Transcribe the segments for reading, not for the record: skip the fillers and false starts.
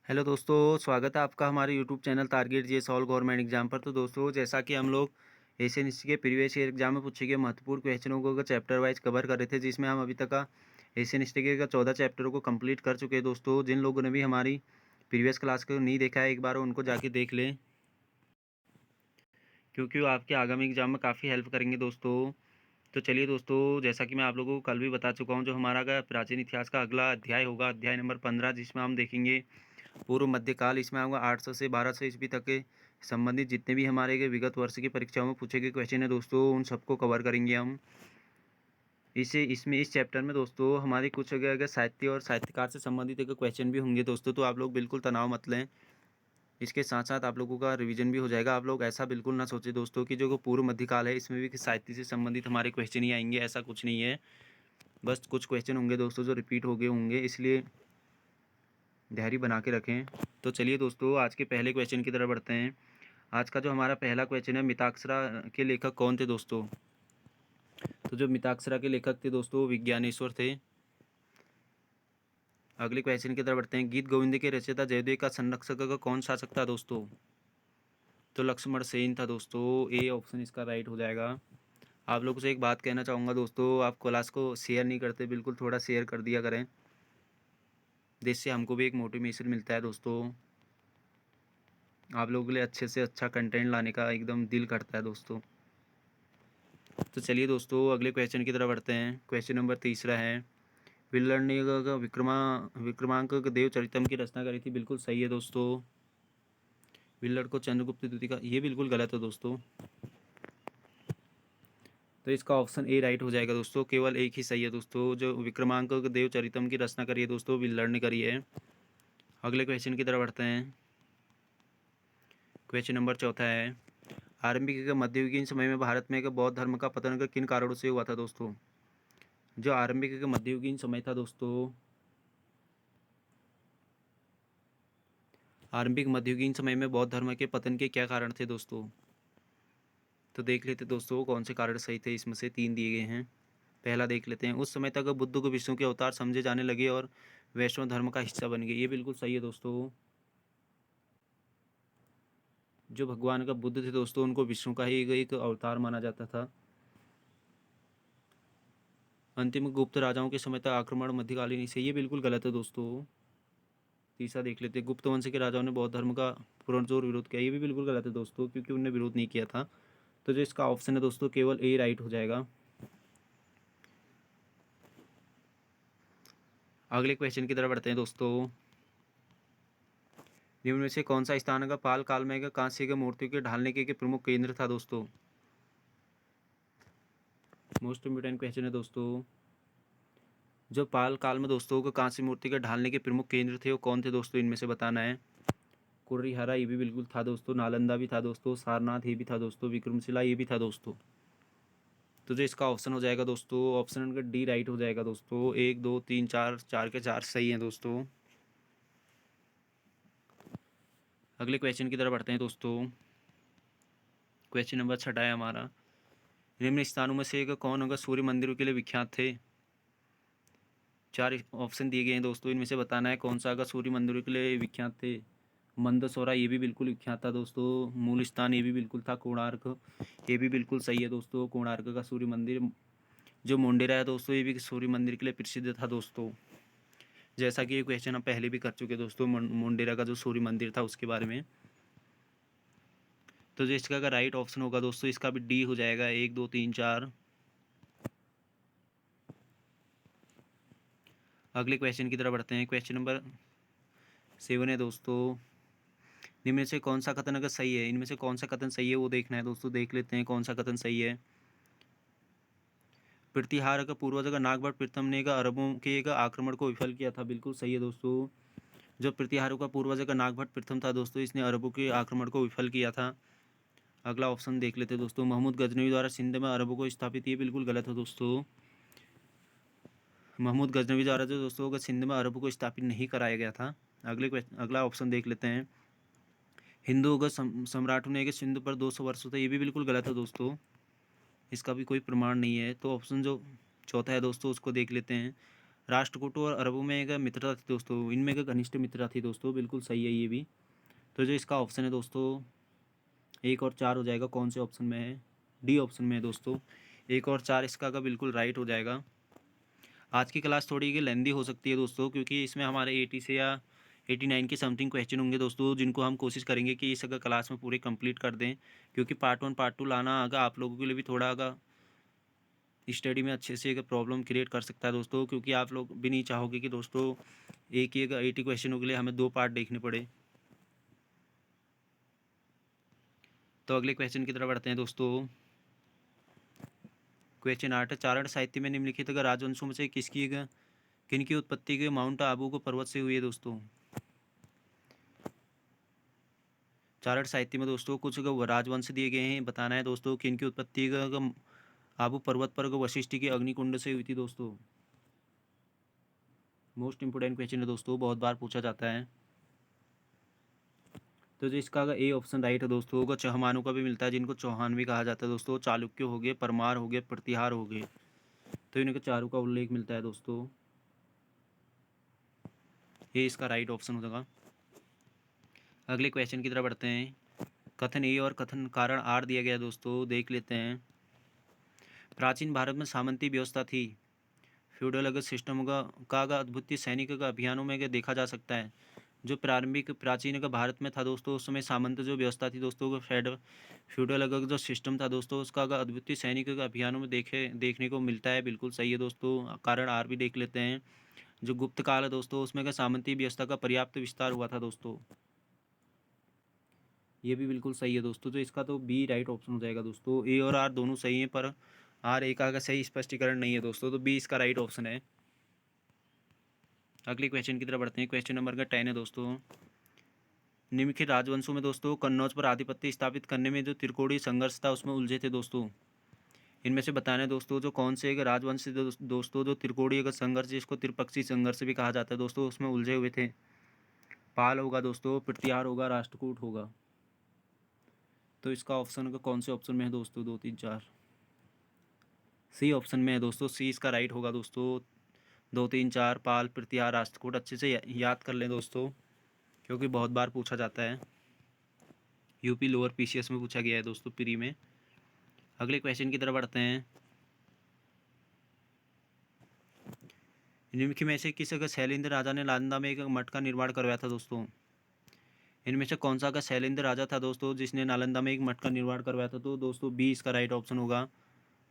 Hello दोस्तों, स्वागत है आपका हमारे यूट्यूब चैनल टारगेट जे सॉल्व गवर्नमेंट एग्जाम पर। तो दोस्तों, जैसा कि हम लोग एशियन हिस्ट्री के प्रीवियस ईयर एग्जाम में पूछे गए महत्वपूर्ण क्वेश्चनों को चैप्टर वाइज कवर कर रहे थे, जिसमें हम अभी तक का एशियन हिस्ट्री के 14 चैप्टरों को कंप्लीट कर चुके हैं। दोस्तों, जिन लोगों ने भी हमारी प्रीवियस क्लास को नहीं देखा है, एक बार उनको जाके देख लें, क्योंकि वो आपके आगामी एग्जाम में काफ़ी हेल्प करेंगे दोस्तों। तो चलिए दोस्तों, जैसा कि मैं आप लोगों को कल भी बता चुका हूँ, जो हमारा का प्राचीन इतिहास का अगला अध्याय होगा, अध्याय नंबर 15, जिसमें हम देखेंगे पूर्व मध्यकाल। इसमें आपका 800 से 1200 ईस्वी तक के संबंधित जितने भी हमारे के विगत वर्ष की परीक्षाओं में पूछे गए क्वेश्चन है दोस्तों, उन सबको कवर करेंगे हम। इस चैप्टर में दोस्तों हमारे कुछ अगर अगर साहित्य और साहित्यकार से संबंधित एक क्वेश्चन भी होंगे दोस्तों, तो आप लोग बिल्कुल तनाव मत लें। इसके साथ साथ आप लोगों का रिवीजन भी हो जाएगा। आप लोग ऐसा बिल्कुल ना सोचें दोस्तों कि जो पूर्व मध्यकाल है इसमें भी साहित्य से संबंधित हमारे क्वेश्चन ही आएंगे, ऐसा कुछ नहीं है। बस कुछ क्वेश्चन होंगे दोस्तों जो रिपीट हो गए होंगे, इसलिए धैर्य बना के रखें। तो चलिए दोस्तों, आज के पहले क्वेश्चन की तरफ बढ़ते हैं। आज का जो हमारा पहला क्वेश्चन है, मिताक्षरा के लेखक कौन थे दोस्तों? तो जो मिताक्षरा के लेखक थे दोस्तों, विज्ञानेश्वर थे। अगले क्वेश्चन की तरफ बढ़ते हैं। गीत गोविंद के रचयिता जयदेव का संरक्षक का कौन शासक था दोस्तों? तो लक्ष्मण सेन था दोस्तों। ए ऑप्शन इसका राइट हो जाएगा। आप लोगों से एक बात कहना चाहूँगा दोस्तों, आप क्लास को शेयर नहीं करते, बिल्कुल थोड़ा शेयर कर दिया करें, जिससे हमको भी एक मोटिवेशन मिलता है दोस्तों। आप लोगों के लिए अच्छे से अच्छा कंटेंट लाने का एकदम दिल करता है दोस्तों। तो चलिए दोस्तों, अगले क्वेश्चन की तरफ बढ़ते हैं। क्वेश्चन नंबर तीसरा है, विल्लड़ ने विक्रमांक देवचरितम की रचना करी थी। बिल्कुल सही है दोस्तों। विल्लड़ को चंद्रगुप्त द्वितीय का, ये बिल्कुल गलत है दोस्तों। तो इसका ऑप्शन ए राइट हो जाएगा दोस्तों। केवल एक ही सही है दोस्तों। जो विक्रमांक देवचरितम की रचना करी है दोस्तों, विल्लड़ ने करी है। अगले क्वेश्चन की तरफ बढ़ते हैं। क्वेश्चन नंबर चौथा है, आरंभिक के मध्ययुगीन समय में भारत में एक बौद्ध धर्म का पतन किन कारणों से हुआ था दोस्तों? जो आरंभिक के मध्ययुगीन समय था दोस्तों, आरंभिक मध्ययुगीन समय में बौद्ध धर्म के पतन के क्या कारण थे दोस्तों? तो देख लेते दोस्तों कौन से कारण सही थे। इसमें से 3 दिए गए हैं। पहला देख लेते हैं, उस समय तक बुद्ध को विष्णु के अवतार समझे जाने लगे और वैष्णव धर्म का हिस्सा बन गए। ये बिल्कुल सही है दोस्तों। जो भगवान का बुद्ध थे दोस्तों, उनको विष्णु का ही एक अवतार माना जाता था। अंतिम गुप्त राजाओं के समय तक आक्रमण मध्यकालीन से, ये बिल्कुल गलत है दोस्तों। तीसरा देख लेते हैं, गुप्त वंश के राजाओं ने बौद्ध धर्म का पुरजोर विरोध किया। ये भी बिल्कुल गलत है दोस्तों, क्योंकि उन्होंने विरोध नहीं किया था। तो जो इसका ऑप्शन है दोस्तों, केवल ए राइट हो जाएगा। अगले क्वेश्चन की तरफ बढ़ते हैं दोस्तों। निम्न में से कौन सा स्थान का पाल काल में कांस्य के मूर्तियों के ढालने के प्रमुख केंद्र था दोस्तों? मोस्ट इम्पोर्टेंट क्वेश्चन है दोस्तों। जो पाल काल में दोस्तों को कांस्य मूर्ति के ढालने के प्रमुख केंद्र थे, वो कौन थे दोस्तों? इनमें से बताना है। कुर्रीहारा ये भी बिल्कुल था दोस्तों, नालंदा भी था दोस्तों, सारनाथ ये भी था दोस्तों, विक्रमशिला ये भी था दोस्तों। तो जो इसका ऑप्शन हो जाएगा दोस्तों, ऑप्शन नंबर डी राइट हो जाएगा दोस्तों। 1 2 3 4, 4 के 4 सही हैं दोस्तों। अगले क्वेश्चन की तरफ बढ़ते हैं दोस्तों। क्वेश्चन नंबर 6 है हमारा, निम्न स्थानों में से एक कौन होगा सूर्य मंदिरों के लिए विख्यात थे? 4 ऑप्शन दिए गए हैं दोस्तों, इनमें से बताना है कौन सा अगर सूर्य मंदिरों के लिए विख्यात थे। मंदसौरा ये भी बिल्कुल विख्यात था दोस्तों। मूल स्थान ये भी बिल्कुल था। कोणार्क ये भी बिल्कुल सही है दोस्तों। कोणार्क का सूर्य मंदिर। जो मोंडेरा है दोस्तों, ये भी सूर्य मंदिर के लिए प्रसिद्ध था दोस्तों। जैसा कि ये क्वेश्चन हम पहले भी कर चुके दोस्तों, मोंडेरा का जो सूर्य मंदिर था उसके बारे में। तो जो इसका अगर राइट ऑप्शन होगा दोस्तों, इसका भी डी हो जाएगा। 1 2 3 4। अगले क्वेश्चन की तरफ बढ़ते हैं। क्वेश्चन नंबर 7 है दोस्तों, निम्न में से कौन सा कथन अगर सही है, इनमें से कौन सा कथन सही है वो देखना है दोस्तों। देख लेते हैं कौन सा कथन सही है। प्रतिहार का पूर्वज का नागभट्ट प्रथम ने का अरबों के एक आक्रमण को विफल किया था। बिल्कुल सही है दोस्तों। जो प्रतिहार का पूर्वज का नागभट्ट प्रथम था दोस्तों, इसने अरबों के आक्रमण को विफल किया था। अगला ऑप्शन देख लेते हैं दोस्तों, महमूद गजनवी द्वारा सिंध में अरबों को स्थापित, ये बिल्कुल गलत है दोस्तों। महमूद गजनवी द्वारा जो दोस्तों को सिंध में अरबों को स्थापित नहीं कराया गया था। अगला ऑप्शन देख लेते हैं, हिंदू सम्राटों ने सिंध पर 200 वर्षों तक, ये भी बिल्कुल गलत है दोस्तों। इसका भी कोई प्रमाण नहीं है। तो ऑप्शन जो चौथा है दोस्तों, उसको देख लेते हैं, राष्ट्रकूटों और अरबों में एक मित्रता थी दोस्तों, इनमें एक घनिष्ठ मित्रता थी दोस्तों, बिल्कुल सही है ये भी। तो जो इसका ऑप्शन है दोस्तों 1 और 4 हो जाएगा, कौन से ऑप्शन में है? डी ऑप्शन में है दोस्तों, 1 और 4 इसका का बिल्कुल राइट हो जाएगा। आज की क्लास थोड़ी ये लेंदी हो सकती है दोस्तों, क्योंकि इसमें हमारे 80 से या 89 के समथिंग क्वेश्चन होंगे दोस्तों, जिनको हम कोशिश करेंगे कि इस अगर क्लास में पूरे कंप्लीट कर दें, क्योंकि पार्ट 1 पार्ट 2 लाना अगर आप लोगों के लिए भी थोड़ा अगर स्टडी में अच्छे से एक प्रॉब्लम क्रिएट कर सकता है दोस्तों, क्योंकि आप लोग भी नहीं चाहोगे कि दोस्तों एक ही अगर 80 क्वेश्चनों के लिए हमें 2 पार्ट देखने पड़े। तो अगले क्वेश्चन की तरफ बढ़ते हैं दोस्तों। क्वेश्चन 8 है, चारण साहित्य में निम्नलिखित अगर राजवंशों में से किनकी उत्पत्ति के माउंट आबू को पर्वत से हुई है दोस्तों? चारण साहित्य में दोस्तों कुछ राजवंश दिए गए हैं, बताना है दोस्तों किनकी उत्पत्ति आबू पर्वत पर वशिष्ठ की अग्निकुंड से हुई थी दोस्तों। मोस्ट इंपोर्टेंट क्वेश्चन है दोस्तों, बहुत बार पूछा जाता है। तो जो इसका ए ऑप्शन राइट है दोस्तों, को चौहानों का भी मिलता है, जिनको चौहान भी कहा जाता है दोस्तों। चालुक्य हो गए, परमार हो गए, प्रतिहार हो गए, तो इनके चारों का उल्लेख मिलता है दोस्तों। ये इसका राइट ऑप्शन होगा। अगले क्वेश्चन की तरफ बढ़ते हैं। कथन ए और कथन कारण आर दिया गया दोस्तों, देख लेते हैं। प्राचीन भारत में सामंती व्यवस्था थी, फ्यूडल सिस्टम का अद्भुत सैनिक अभियानों में देखा जा सकता है। जो प्रारंभिक प्राचीन का भारत में था दोस्तों, उस समय सामंत जो व्यवस्था थी दोस्तों, वो फ्यूडल जो सिस्टम था दोस्तों, उसका अद्वितीय सैनिक अभियानों में देखने को मिलता है, बिल्कुल सही है दोस्तों। कारण आर भी देख लेते हैं। जो गुप्त काल है दोस्तों, उसमें का सामंती व्यवस्था का पर्याप्त विस्तार हुआ था दोस्तों, ये भी बिल्कुल सही है दोस्तों। तो इसका तो बी राइट ऑप्शन हो जाएगा दोस्तों। ए और आर दोनों सही हैं, पर आर ए का सही स्पष्टीकरण नहीं है दोस्तों, तो बी इसका राइट ऑप्शन है। अगले क्वेश्चन की तरफ बढ़ते हैं। क्वेश्चन नंबर का 10 है दोस्तों। निम्नलिखित राजवंशों में दोस्तों कन्नौज पर आधिपत्य स्थापित करने में जो त्रिकोणीय संघर्ष था उसमें उलझे थे दोस्तों। इनमें से बताना है दोस्तों जो कौन से एक राजवंश थे दोस्तों जो त्रिकोणीय का संघर्ष, जिसको त्रिपक्षीय संघर्ष भी कहा जाता है दोस्तों, उसमें उलझे हुए थे। पाल होगा दोस्तों, प्रतिहार होगा, राष्ट्रकूट होगा। तो इसका ऑप्शन का कौन से ऑप्शन में है दोस्तों? 2 3 4 सी ऑप्शन में है दोस्तों, सी इसका राइट होगा दोस्तों। 2 3 4 पाल, प्रतिहार, राष्ट्रकूट अच्छे से याद कर लें दोस्तों, क्योंकि बहुत बार पूछा जाता है। यूपी लोअर पीसीएस में पूछा गया है दोस्तों, प्री में। अगले क्वेश्चन की तरफ बढ़ते हैं। निम्नलिखित में से किस अगर शैलेंद्र राजा ने नालंदा में एक मठ का निर्माण करवाया था दोस्तों? इनमें से कौन सा अगर शैलेंद्र राजा था दोस्तों जिसने नालंदा में एक मठ का निर्माण करवाया था? तो दोस्तों बी इसका राइट ऑप्शन होगा।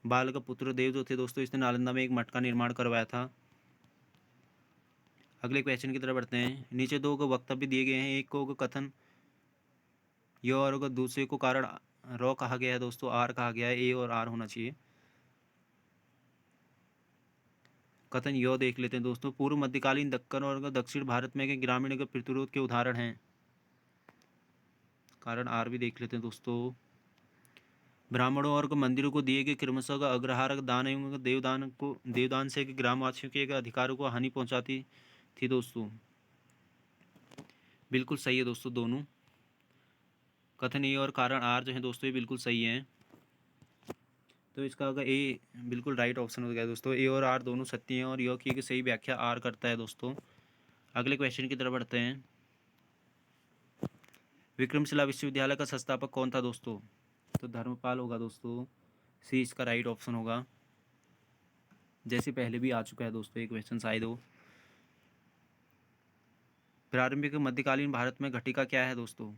बाल का पुत्र देव जो थे दोस्तों, इसने नालंदा में एक मठ का निर्माण करवाया था। अगले क्वेश्चन की तरफ बढ़ते हैं। नीचे 2 को वक्तव्य दिए गए हैं, एक को कथन य और दूसरे को कारण रॉ कहा गया है दोस्तों, आर कहा गया है। ए और आर होना चाहिए। कथन यो देख लेते हैं दोस्तों। पूर्व मध्यकालीन दक्कन और दक्षिण भारत में के ग्रामीण प्रतिरोध के उदाहरण हैं। कारण आर भी देख लेते हैं दोस्तों। ब्राह्मणों और मंदिरों को दिए गए क्रमशः का अग्रहार दान एवं देवदान से ग्रामवासियों के अधिकारों को हानि पहुंचाती थी दोस्तों। बिल्कुल सही है दोस्तों दोनों। कथन ए और कारण आर जो है दोस्तों, ये बिल्कुल सही है। तो इसका अगर ए बिल्कुल राइट ऑप्शन हो गया दोस्तों। ए और आर दोनों सत्य हैं, और यह की सही व्याख्या आर करता है दोस्तों। अगले क्वेश्चन की तरफ बढ़ते हैं। विक्रमशिला विश्वविद्यालय का संस्थापक कौन था दोस्तों? तो धर्मपाल होगा दोस्तों। सी इसका राइट ऑप्शन होगा। जैसे पहले भी आ चुका है दोस्तों ये क्वेश्चन शायद हो। प्रारंभिक मध्यकालीन भारत में घटिका क्या है दोस्तों?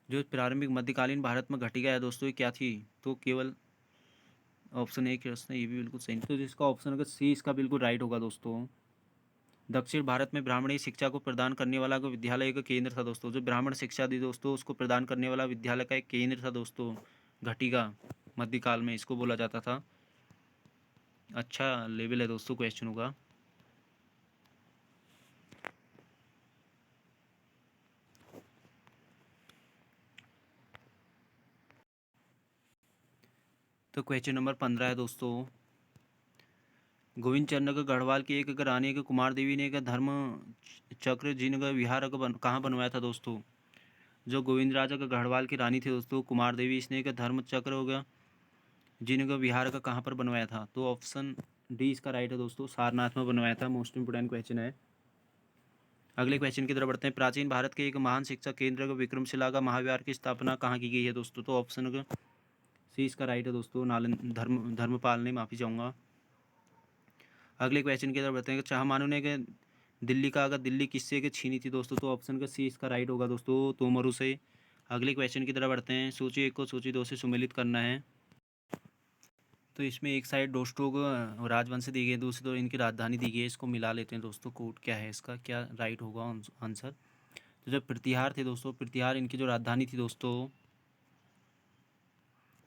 जो प्रारंभिक मध्यकालीन भारत में घटिका है दोस्तों, ये क्या थी? तो केवल ऑप्शन ए प्रश्न, ये भी बिल्कुल सही। तो जिसका ऑप्शन होगा सी इसका बिल्कुल राइट होगा दोस्तों। दक्षिण भारत में ब्राह्मणी शिक्षा को प्रदान करने वाला को विद्यालय का केंद्र था दोस्तों। जो ब्राह्मण शिक्षा दी दोस्तों, उसको प्रदान करने वाला विद्यालय का एक केंद्र था दोस्तों, घटिका। मध्यकाल में इसको बोला जाता था। अच्छा लेवल है दोस्तों क्वेश्चन होगा। तो क्वेश्चन नंबर 15 है दोस्तों। गोविंद चंद्र गढ़वाल की एक रानी के कुमार देवी ने एक धर्म चक्र जिन का विहार कहाँ बनवाया था दोस्तों? जो गोविंद राजा का गढ़वाल की रानी थी दोस्तों कुमार देवी, इसने एक धर्म चक्र हो गया जिन्हें बिहार का कहाँ पर बनवाया था? तो ऑप्शन डी इसका राइट है दोस्तों, सारनाथ में बनवाया था। मोस्ट इंपोर्टेंट क्वेश्चन है। अगले क्वेश्चन की तरफ बढ़ते हैं। प्राचीन भारत के एक महान शिक्षा केंद्र विक्रमशिला का महाविहार की स्थापना कहाँ की गई है दोस्तों? तो ऑप्शन सी इसका राइट है दोस्तों, धर्मपाल ने, माफ़ी चाहूँगा। अगले क्वेश्चन की तरफ बढ़ते हैं। चाहमानों ने दिल्ली का अगर दिल्ली किससे के छीनी थी दोस्तों? तो ऑप्शन का सी इसका राइट होगा दोस्तों, तोमरू से। अगले क्वेश्चन की तरफ बढ़ते हैं। सूची 1 को सूची 2 से सुमेलित करना है। तो इसमें एक साइड दोस्तों को राजवंश दी गई, दूसरी तो इनकी राजधानी दी गई है। इसको मिला लेते हैं दोस्तों, कोड क्या है इसका, क्या राइट होगा आंसर। तो जब प्रतिहार थे दोस्तों, प्रतिहार इनकी जो राजधानी थी दोस्तों,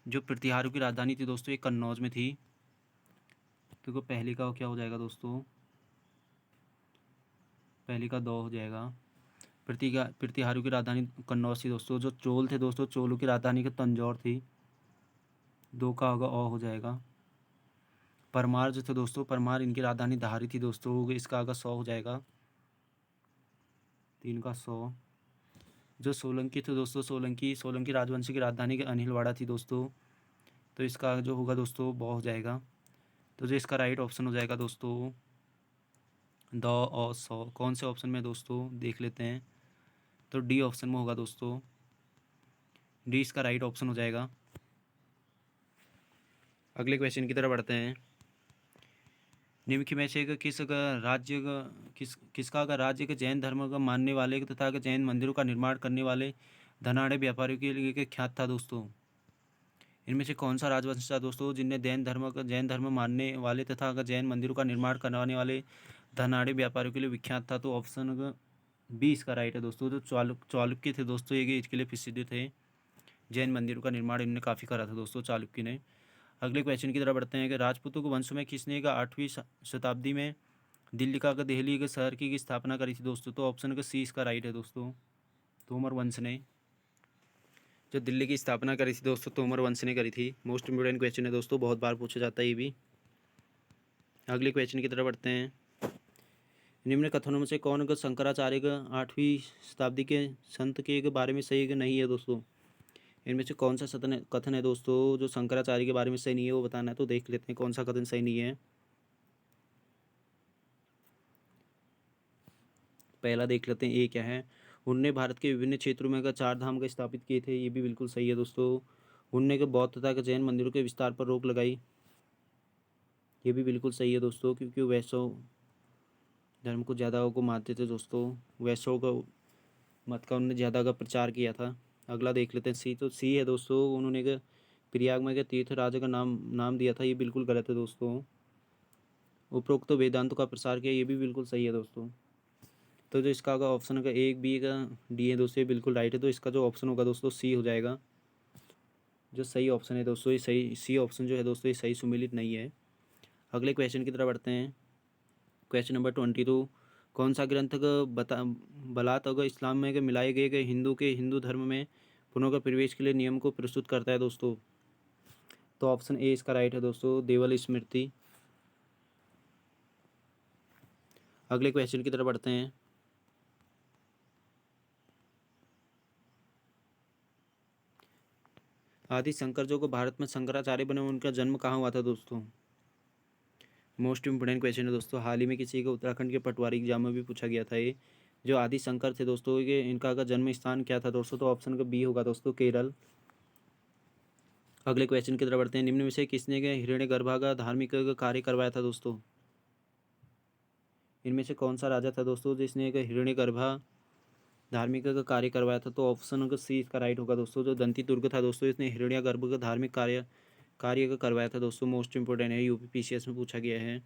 जो प्रतिहारों की राजधानी थी दोस्तों, ये कन्नौज में थी। तो पहली का क्या हो जाएगा दोस्तों? पहली का दो हो जाएगा। प्रतिहारों की राजधानी कन्नौज थी दोस्तों। जो चोल थे दोस्तों, चोलों की राजधानी का तंजौर थी। दो का होगा ओ हो जाएगा। परमार जो थे दोस्तों, परमार इनकी राजधानी धारी थी दोस्तों, इसका आगा 100 हो जाएगा। 3 का 100। जो सोलंकी थे दोस्तों, सोलंकी राजवंश की राजधानी के अनिलवाड़ा थी दोस्तों, तो इसका जो होगा दोस्तों वो हो जाएगा। तो जो इसका राइट ऑप्शन हो जाएगा दोस्तों द और 100। कौन से ऑप्शन में दोस्तों देख लेते हैं। तो डी ऑप्शन में होगा दोस्तों, डी इसका राइट ऑप्शन हो जाएगा। अगले क्वेश्चन की तरफ बढ़ते हैं। निम्न में से किसका का राज्य के जैन धर्म का मानने वाले तथा जैन मंदिरों का निर्माण करने वाले धनाढ़ व्यापारियों के लिए ख्यात था दोस्तों? इनमें से कौन सा राजवंश था दोस्तों जिनने जैन धर्म मानने वाले तथा जैन मंदिरों का निर्माण करवाने वाले धनाढ़ व्यापारियों के लिए विख्यात था? तो ऑप्शन बी इसका राइट है दोस्तों। जो चालुक्य थे दोस्तों, ये इसके लिए प्रसिद्ध थे। जैन मंदिरों का निर्माण इन्होंने काफ़ी करा था दोस्तों, चालुक्य ने। अगले क्वेश्चन की तरफ बढ़ते हैं कि राजपूतों के वंश में किसने का 8वीं शताब्दी में दिल्ली के शहर की स्थापना करी थी दोस्तों? तो ऑप्शन का सी इसका राइट है दोस्तों, तोमर वंश ने। जो दिल्ली की स्थापना करी थी दोस्तों, तोमर वंश ने करी थी। मोस्ट इंपोर्टेंट क्वेश्चन है दोस्तों, बहुत बार पूछा जाता है ये भी। अगले क्वेश्चन की तरफ बढ़ते हैं। निम्न कथनों में से कौन शंकराचार्य का 8वीं शताब्दी के संत के बारे में सही नहीं है दोस्तों? इनमें से कौन सा कथन है दोस्तों जो शंकराचार्य के बारे में सही नहीं है, वो बताना है। तो देख लेते हैं कौन सा कथन सही नहीं है। पहला देख लेते हैं, ये क्या है। उनने भारत के विभिन्न क्षेत्रों में 4 धाम का स्थापित किए थे, ये भी बिल्कुल सही है दोस्तों। उनने के बौद्ध तथा के जैन मंदिरों के विस्तार पर रोक लगाई, ये भी बिल्कुल सही है दोस्तों, क्योंकि वैष्णव धर्म को ज़्यादा को मानते थे दोस्तों। वैष्णव का मत का उन्होंने ज़्यादा का प्रचार किया था। अगला देख लेते हैं, सी। तो सी है दोस्तों, उन्होंने प्रयाग में तीर्थ राजा का नाम दिया था, ये बिल्कुल गलत है दोस्तों। उपरोक्त वेदांत का प्रसार किया, ये भी बिल्कुल सही है दोस्तों। तो जो इसका होगा ऑप्शन का एक बी का डी है दोस्तों, ये बिल्कुल राइट है। तो इसका जो ऑप्शन होगा दोस्तों सी हो जाएगा, जो सही ऑप्शन है दोस्तों। ये सही सी ऑप्शन जो है दोस्तों, ये सही सुमेलित नहीं है। अगले क्वेश्चन की तरफ बढ़ते हैं। Question number 22। कौन सा ग्रंथ बलात अगर इस्लाम में मिलाए गए हिंदू धर्म में पुनः प्रवेश के लिए नियम को प्रस्तुत करता है दोस्तों? तो ऑप्शन ए इसका राइट है दोस्तों, देवल स्मृति। अगले क्वेश्चन की तरफ बढ़ते हैं। आदि शंकर जो को भारत में शंकराचार्य बने, उनका जन्म कहाँ हुआ था दोस्तों? मोस्ट इंपोर्टेंट क्वेश्चन है दोस्तों। हाल ही में किसी को उत्तराखंड के पटवारी एग्जाम में भी पूछा गया था ये। जो आदि शंकर थे दोस्तों, ये इनका का जन्म स्थान क्या था दोस्तों? तो ऑप्शन का बी होगा दोस्तों, केरल। अगले क्वेश्चन की तरफ बढ़ते हैं। निम्न में से किसने हिरण्यगर्भा का धार्मिक कार्य करवाया था दोस्तों? इनमें से कौन सा राजा था दोस्तों जिसने हिरण्यगर्भा धार्मिक का कार्य करवाया था? तो ऑप्शन का सी इसका राइट होगा दोस्तों, जो दंती दुर्ग था दोस्तों, इसने हिरण्यगर्भ का धार्मिक कार्य करवाया था दोस्तों। मोस्ट इंपोर्टेंट है, यूपी पीसीएस में पूछा गया है।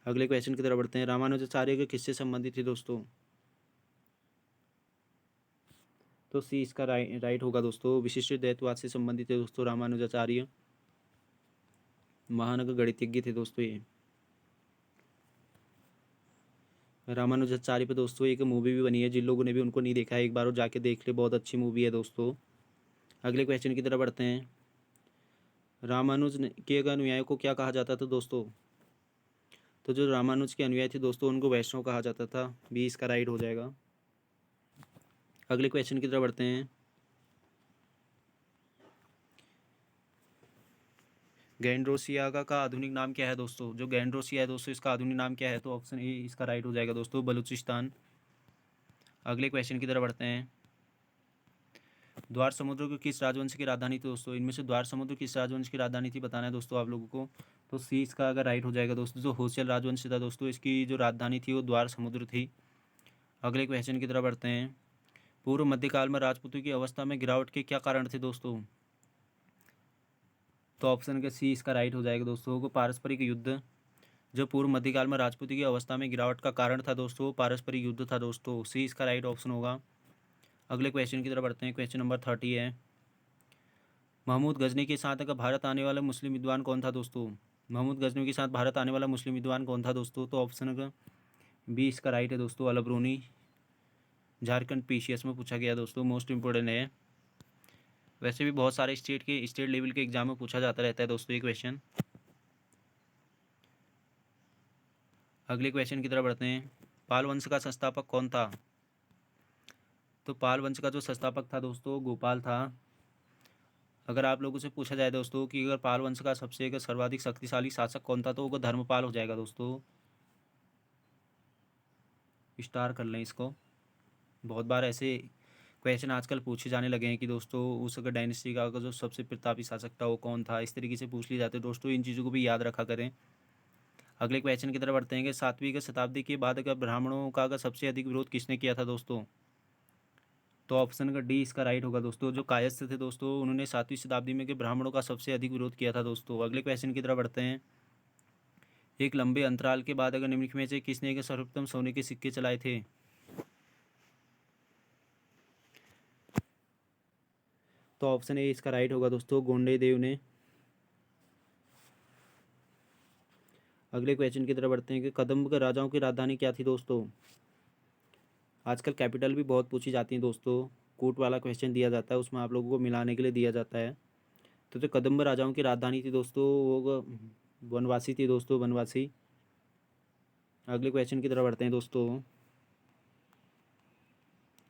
अगले क्वेश्चन की तरफ बढ़ते हैं। रामानुजाचार्य के किससे संबंधित थे दोस्तों? तो सी इसका राइट होगा दोस्तों, विशिष्ट द्वैतवाद से संबंधित है दोस्तों रामानुजाचार्य। महान गणितज्ञ थे दोस्तों ये। रामानुजाचार्य पे दोस्तों एक मूवी भी बनी है, जिन लोगों ने भी उनको नहीं देखा है एक बार और जाके देख ले, बहुत अच्छी मूवी है दोस्तों। अगले क्वेश्चन की तरफ बढ़ते हैं। के अनुयायियों को क्या कहा जाता था दोस्तों? तो जो रामानुज के अनुयायी थे दोस्तों, उनको वैष्णव कहा जाता था, बी इसका राइट हो जाएगा। अगले क्वेश्चन की तरफ बढ़ते हैं। गैंड्रोसिया का आधुनिक नाम क्या है दोस्तों? जो गैंड्रोसिया है दोस्तों, इसका आधुनिक नाम क्या है? तो ऑप्शन ए इसका राइट हो जाएगा दोस्तों, बलूचिस्तान। अगले क्वेश्चन की तरफ बढ़ते हैं। द्वार समुद्र की किस राजवंश की राजधानी थी दोस्तों? इनमें से द्वार समुद्र किस राजवंश की राजधानी थी बताना है दोस्तों आप लोगों को। तो सी इसका अगर राइट हो जाएगा दोस्तों, जो होयसल राजवंश था दोस्तों, इसकी जो राजधानी थी वो द्वार समुद्र थी। अगले क्वेश्चन की तरफ बढ़ते हैं। पूर्व मध्यकाल में राजपूतों की अवस्था में गिरावट के क्या कारण थे दोस्तों? तो ऑप्शन के सी इसका राइट हो जाएगा दोस्तों, को पारस्परिक युद्ध। जो पूर्व मध्यकाल में राजपूती की अवस्था में गिरावट का कारण था दोस्तों, पारस्परिक युद्ध था दोस्तों। सी इसका राइट ऑप्शन होगा। अगले क्वेश्चन की तरफ बढ़ते हैं। क्वेश्चन नंबर 30 है। महमूद गजनी के साथ अगर भारत आने वाला मुस्लिम विद्वान कौन था दोस्तों? महमूद गजनी के साथ भारत आने वाला मुस्लिम विद्वान कौन था दोस्तों? तो ऑप्शन का बी इसका राइट है दोस्तों, अलबरूनी। झारखंड पीसीएस में पूछा गया दोस्तों, मोस्ट इंपोर्टेंट है। वैसे भी बहुत सारे स्टेट लेवल के एग्जाम में पूछा जाता रहता है दोस्तों ये क्वेश्चन। अगले क्वेश्चन की तरफ बढ़ते हैं। पाल वंश का संस्थापक कौन था? तो पाल वंश का जो संस्थापक था दोस्तों, गोपाल था। अगर आप लोगों से पूछा जाए दोस्तों कि अगर पाल वंश का सबसे एक सर्वाधिक शक्तिशाली शासक कौन था, तो वो धर्मपाल हो जाएगा दोस्तों। स्टार कर लें इसको। बहुत बार ऐसे क्वेश्चन आजकल पूछे जाने लगे हैं कि दोस्तों उस अगर डायनेस्टी का अगर जो सबसे प्रतापी शासक था वो कौन था, इस तरीके से पूछ लिए जाते हैं दोस्तों। इन चीज़ों को भी याद रखा करें। अगले क्वेश्चन की तरफ बढ़ते हैं कि 7वीं शताब्दी के बाद अगर ब्राह्मणों का अगर सबसे अधिक विरोध किसने किया था दोस्तों? तो ऑप्शन का डी इसका राइट होगा दोस्तों, जो कायस्थ थे दोस्तों, उन्होंने 7वीं शताब्दी में के ब्राह्मणों का सबसे अधिक विरोध किया था दोस्तों। अगले क्वेश्चन की तरफ बढ़ते हैं। एक लंबे अंतराल के बाद अगर निम्नलिखित में से किसने के सर्वोत्तम सोने के सिक्के चलाए थे? तो ऑप्शन ए इसका राइट होगा दोस्तों, गोंडे देव ने। अगले क्वेश्चन की तरफ बढ़ते हैं कि कदम्ब के राजाओं की राजधानी क्या थी दोस्तों? आजकल कैपिटल भी बहुत पूछी जाती हैं दोस्तों। कोर्ट वाला क्वेश्चन दिया जाता है, उसमें आप लोगों को मिलाने के लिए दिया जाता है। तो जो कदम्ब राजाओं की राजधानी थी दोस्तों, वो बनवासी थी दोस्तों, बनवासी। अगले क्वेश्चन की तरफ बढ़ते हैं दोस्तों।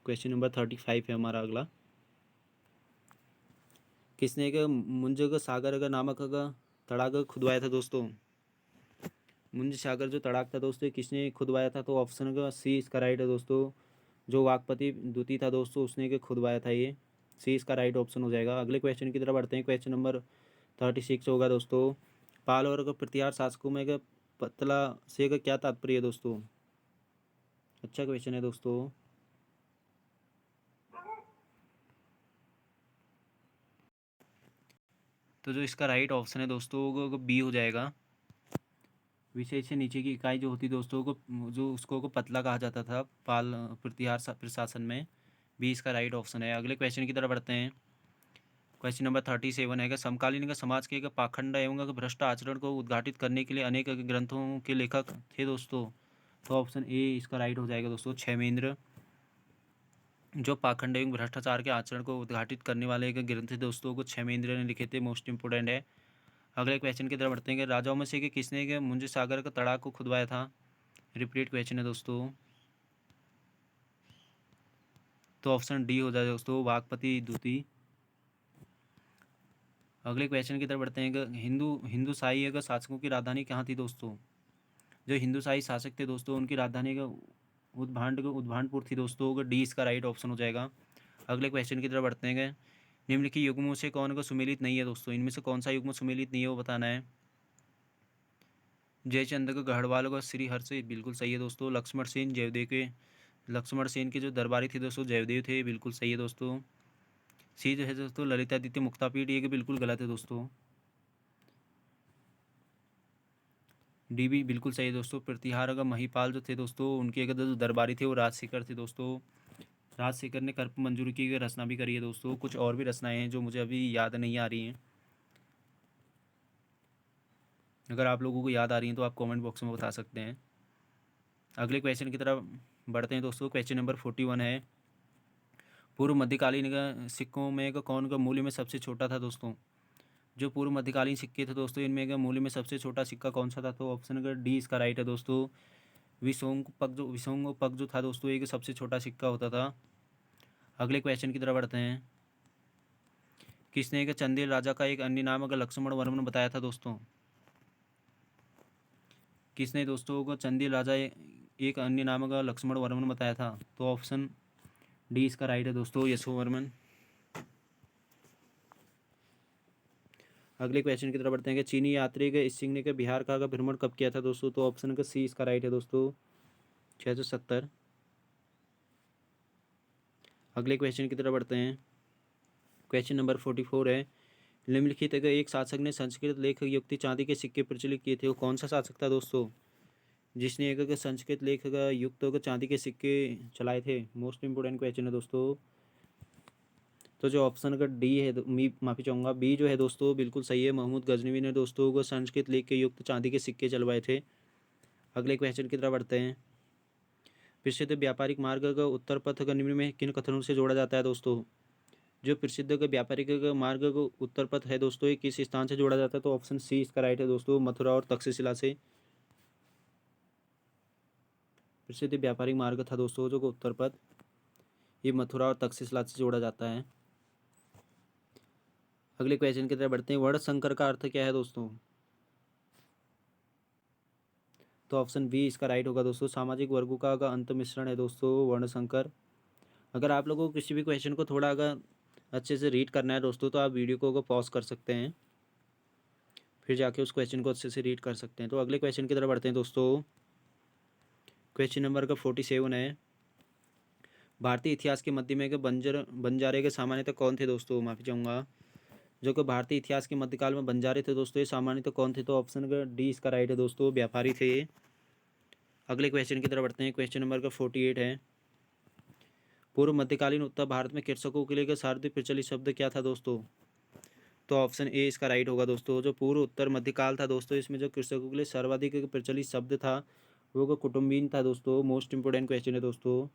क्वेश्चन नंबर 35 है हमारा अगला। किसने का मुंज का सागर का नामक का तड़ाक खुदवाया था दोस्तों? मुंज सागर जो तड़ाक था दोस्तों, किसने खुदवाया था? तो ऑप्शन का सी इसका राइट है दोस्तों, जो वाकपति द्वितीय था दोस्तों, उसने के खुदवाया था ये। सी इसका राइट ऑप्शन हो जाएगा। अगले क्वेश्चन की तरफ बढ़ते हैं। क्वेश्चन नंबर 36 होगा दोस्तों। पाल और प्रतिहार शासकों में पतला से का क्या तात्पर्य है दोस्तों? अच्छा क्वेश्चन है दोस्तों। तो जो इसका राइट ऑप्शन है दोस्तों, वो बी हो जाएगा। विशेष से नीचे की इकाई जो होती दोस्तों को, जो उसको पतला कहा जाता था पाल प्रतिहार प्रशासन में। बी इसका राइट ऑप्शन है। अगले क्वेश्चन की तरफ बढ़ते हैं। क्वेश्चन नंबर 37 है कि समकालीन का समाज के पाखंड एवं भ्रष्ट आचरण को उद्घाटित करने के लिए अनेक ग्रंथों के लेखक थे दोस्तों। तो ऑप्शन ए इसका राइट हो जाएगा दोस्तों, क्षेमेंद्र। जो पाखंड एवं भ्रष्टाचार के आचरण को उद्घाटित करने वाले एक ग्रंथ थे दोस्तों, को क्षेमेंद्र ने लिखे थे, मोस्ट इंपोर्टेंट है। अगले क्वेश्चन की तरफ बढ़ते हैं कि राजाओं में से कि किसने के मुंज सागर का तड़ाक को खुदवाया था? रिपीट क्वेश्चन है दोस्तों। तो ऑप्शन डी हो जाए दोस्तों, वाकपति द्वितीय। अगले क्वेश्चन की तरफ बढ़ते हैं कि हिंदू शाही का शासकों की राजधानी कहाँ थी दोस्तों? जो हिंदू शाही शासक थे दोस्तों, उनकी राजधानी का उद्भांडपुर थी दोस्तों। अगर डी इसका राइट ऑप्शन हो जाएगा। अगले क्वेश्चन की तरफ बढ़ते हैं कि निम्नलिखित युग्मों से कौन का सुमेलित नहीं है दोस्तों? इनमें से कौन सा युग्म सुमेलित नहीं है वो बताना है। जयचंद्र का गढ़वाल का श्री हर्ष बिल्कुल सही है दोस्तों। लक्ष्मण सेन के जो दरबारी थे दोस्तों, जयदेव थे, बिल्कुल सही है दोस्तों। सी जो है दोस्तों, ललितादित्य मुक्तापीठ, ये बिल्कुल गलत है दोस्तों। डी भी बिल्कुल सही है दोस्तों। प्रतिहार अगर महिपाल जो थे दोस्तों, उनके अगर जो दरबारी थे वो राजशेखर थे दोस्तों। राजशेखर ने कर्प मंजूरी की रचना भी करी है दोस्तों। कुछ और भी रचनाएं हैं जो मुझे अभी याद नहीं आ रही हैं। अगर आप लोगों को याद आ रही हैं तो आप कमेंट बॉक्स में बता सकते हैं। अगले क्वेश्चन की तरफ बढ़ते हैं दोस्तों। क्वेश्चन नंबर 41 है। पूर्व मध्यकालीन का सिक्कों में का कौन का मूल्य में सबसे छोटा था दोस्तों? जो पूर्व मध्यकालीन सिक्के थे दोस्तों, इनमें का मूल्य में सबसे छोटा सिक्का कौन सा था? तो ऑप्शन का डी इसका राइट है दोस्तों, विसोंग पग जो था दोस्तों, एक सबसे छोटा सिक्का होता था। अगले क्वेश्चन की तरफ बढ़ते हैं। किसने एक चंदेल राजा का एक अन्य नाम अगर लक्ष्मण वर्मन बताया था दोस्तों? किसने दोस्तों को चंदेल राजा एक अन्य नाम का लक्ष्मण वर्मन बताया था? तो ऑप्शन डी इसका राइट है दोस्तों, यशोवर्मन। अगले क्वेश्चन की तरफ बढ़ते हैं कि चीनी यात्री के सिंह ने के बिहार का भ्रमण कब किया था दोस्तों? तो ऑप्शन का सी इसका राइट है दोस्तों, 670। अगले क्वेश्चन की तरफ बढ़ते हैं। क्वेश्चन नंबर 44 है, निम्नलिखित अगर एक शासक ने संस्कृत लेख युक्त चांदी के सिक्के प्रचलित किए थे, वो कौन सा शासक था दोस्तों जिसने एक संस्कृत लेख का युक्त चांदी के सिक्के चलाए थे? मोस्ट इंपोर्टेंट क्वेश्चन है दोस्तों। तो जो ऑप्शन का डी है, माफ़ी चाहूँगा, बी जो है दोस्तों बिल्कुल सही है। महमूद गजनवी ने दोस्तों को संस्कृत लेख के युक्त चांदी के सिक्के चलवाए थे। अगले क्वेश्चन की तरफ बढ़ते हैं। प्रसिद्ध व्यापारिक मार्ग का उत्तर पथ का निम्न में किन कथनों से जोड़ा जाता है दोस्तों? जो प्रसिद्ध का व्यापारिक मार्ग का उत्तर पथ है दोस्तों, ये किस स्थान से जोड़ा जाता है? तो ऑप्शन सी इसका राइट है दोस्तों, मथुरा और तक्षशिला से। प्रसिद्ध व्यापारिक मार्ग था दोस्तों जो उत्तर पथ, ये मथुरा और तक्षशिला से जोड़ा जाता है। अगले क्वेश्चन की तरफ बढ़ते हैं। वर्ण संकर का अर्थ क्या है दोस्तों? तो ऑप्शन बी इसका राइट होगा दोस्तों, सामाजिक वर्गों का अंत मिश्रण है दोस्तों वर्ण संकर। अगर आप लोगों को किसी भी क्वेश्चन को थोड़ा अगर अच्छे से रीड करना है दोस्तों, तो आप वीडियो को पॉज कर सकते हैं, फिर जाके उस क्वेश्चन को अच्छे से रीड कर सकते हैं। तो अगले क्वेश्चन की तरफ बढ़ते हैं दोस्तों। क्वेश्चन नंबर का 47 है, भारतीय इतिहास के मध्य में बंजारे के सामान्यतः कौन थे दोस्तों? माफ़ी चाहूँगा, जो कि भारतीय इतिहास के मध्यकाल में बंजारे थे दोस्तों, ये सामान्यतः कौन थे? तो ऑप्शन का डी इसका राइट है दोस्तों, व्यापारी थे ये। अगले क्वेश्चन की तरफ बढ़ते हैं। क्वेश्चन नंबर का 48 है, पूर्व मध्यकालीन उत्तर भारत में कृषकों के लिए सर्वाधिक प्रचलित शब्द क्या था दोस्तों? तो ऑप्शन ए इसका राइट होगा दोस्तों, जो पूर्व उत्तर मध्यकाल था दोस्तों, इसमें जो कृषकों के लिए सर्वाधिक प्रचलित शब्द था वो कुटुम्बीन था दोस्तों। मोस्ट इंपोर्टेंट क्वेश्चन है दोस्तों,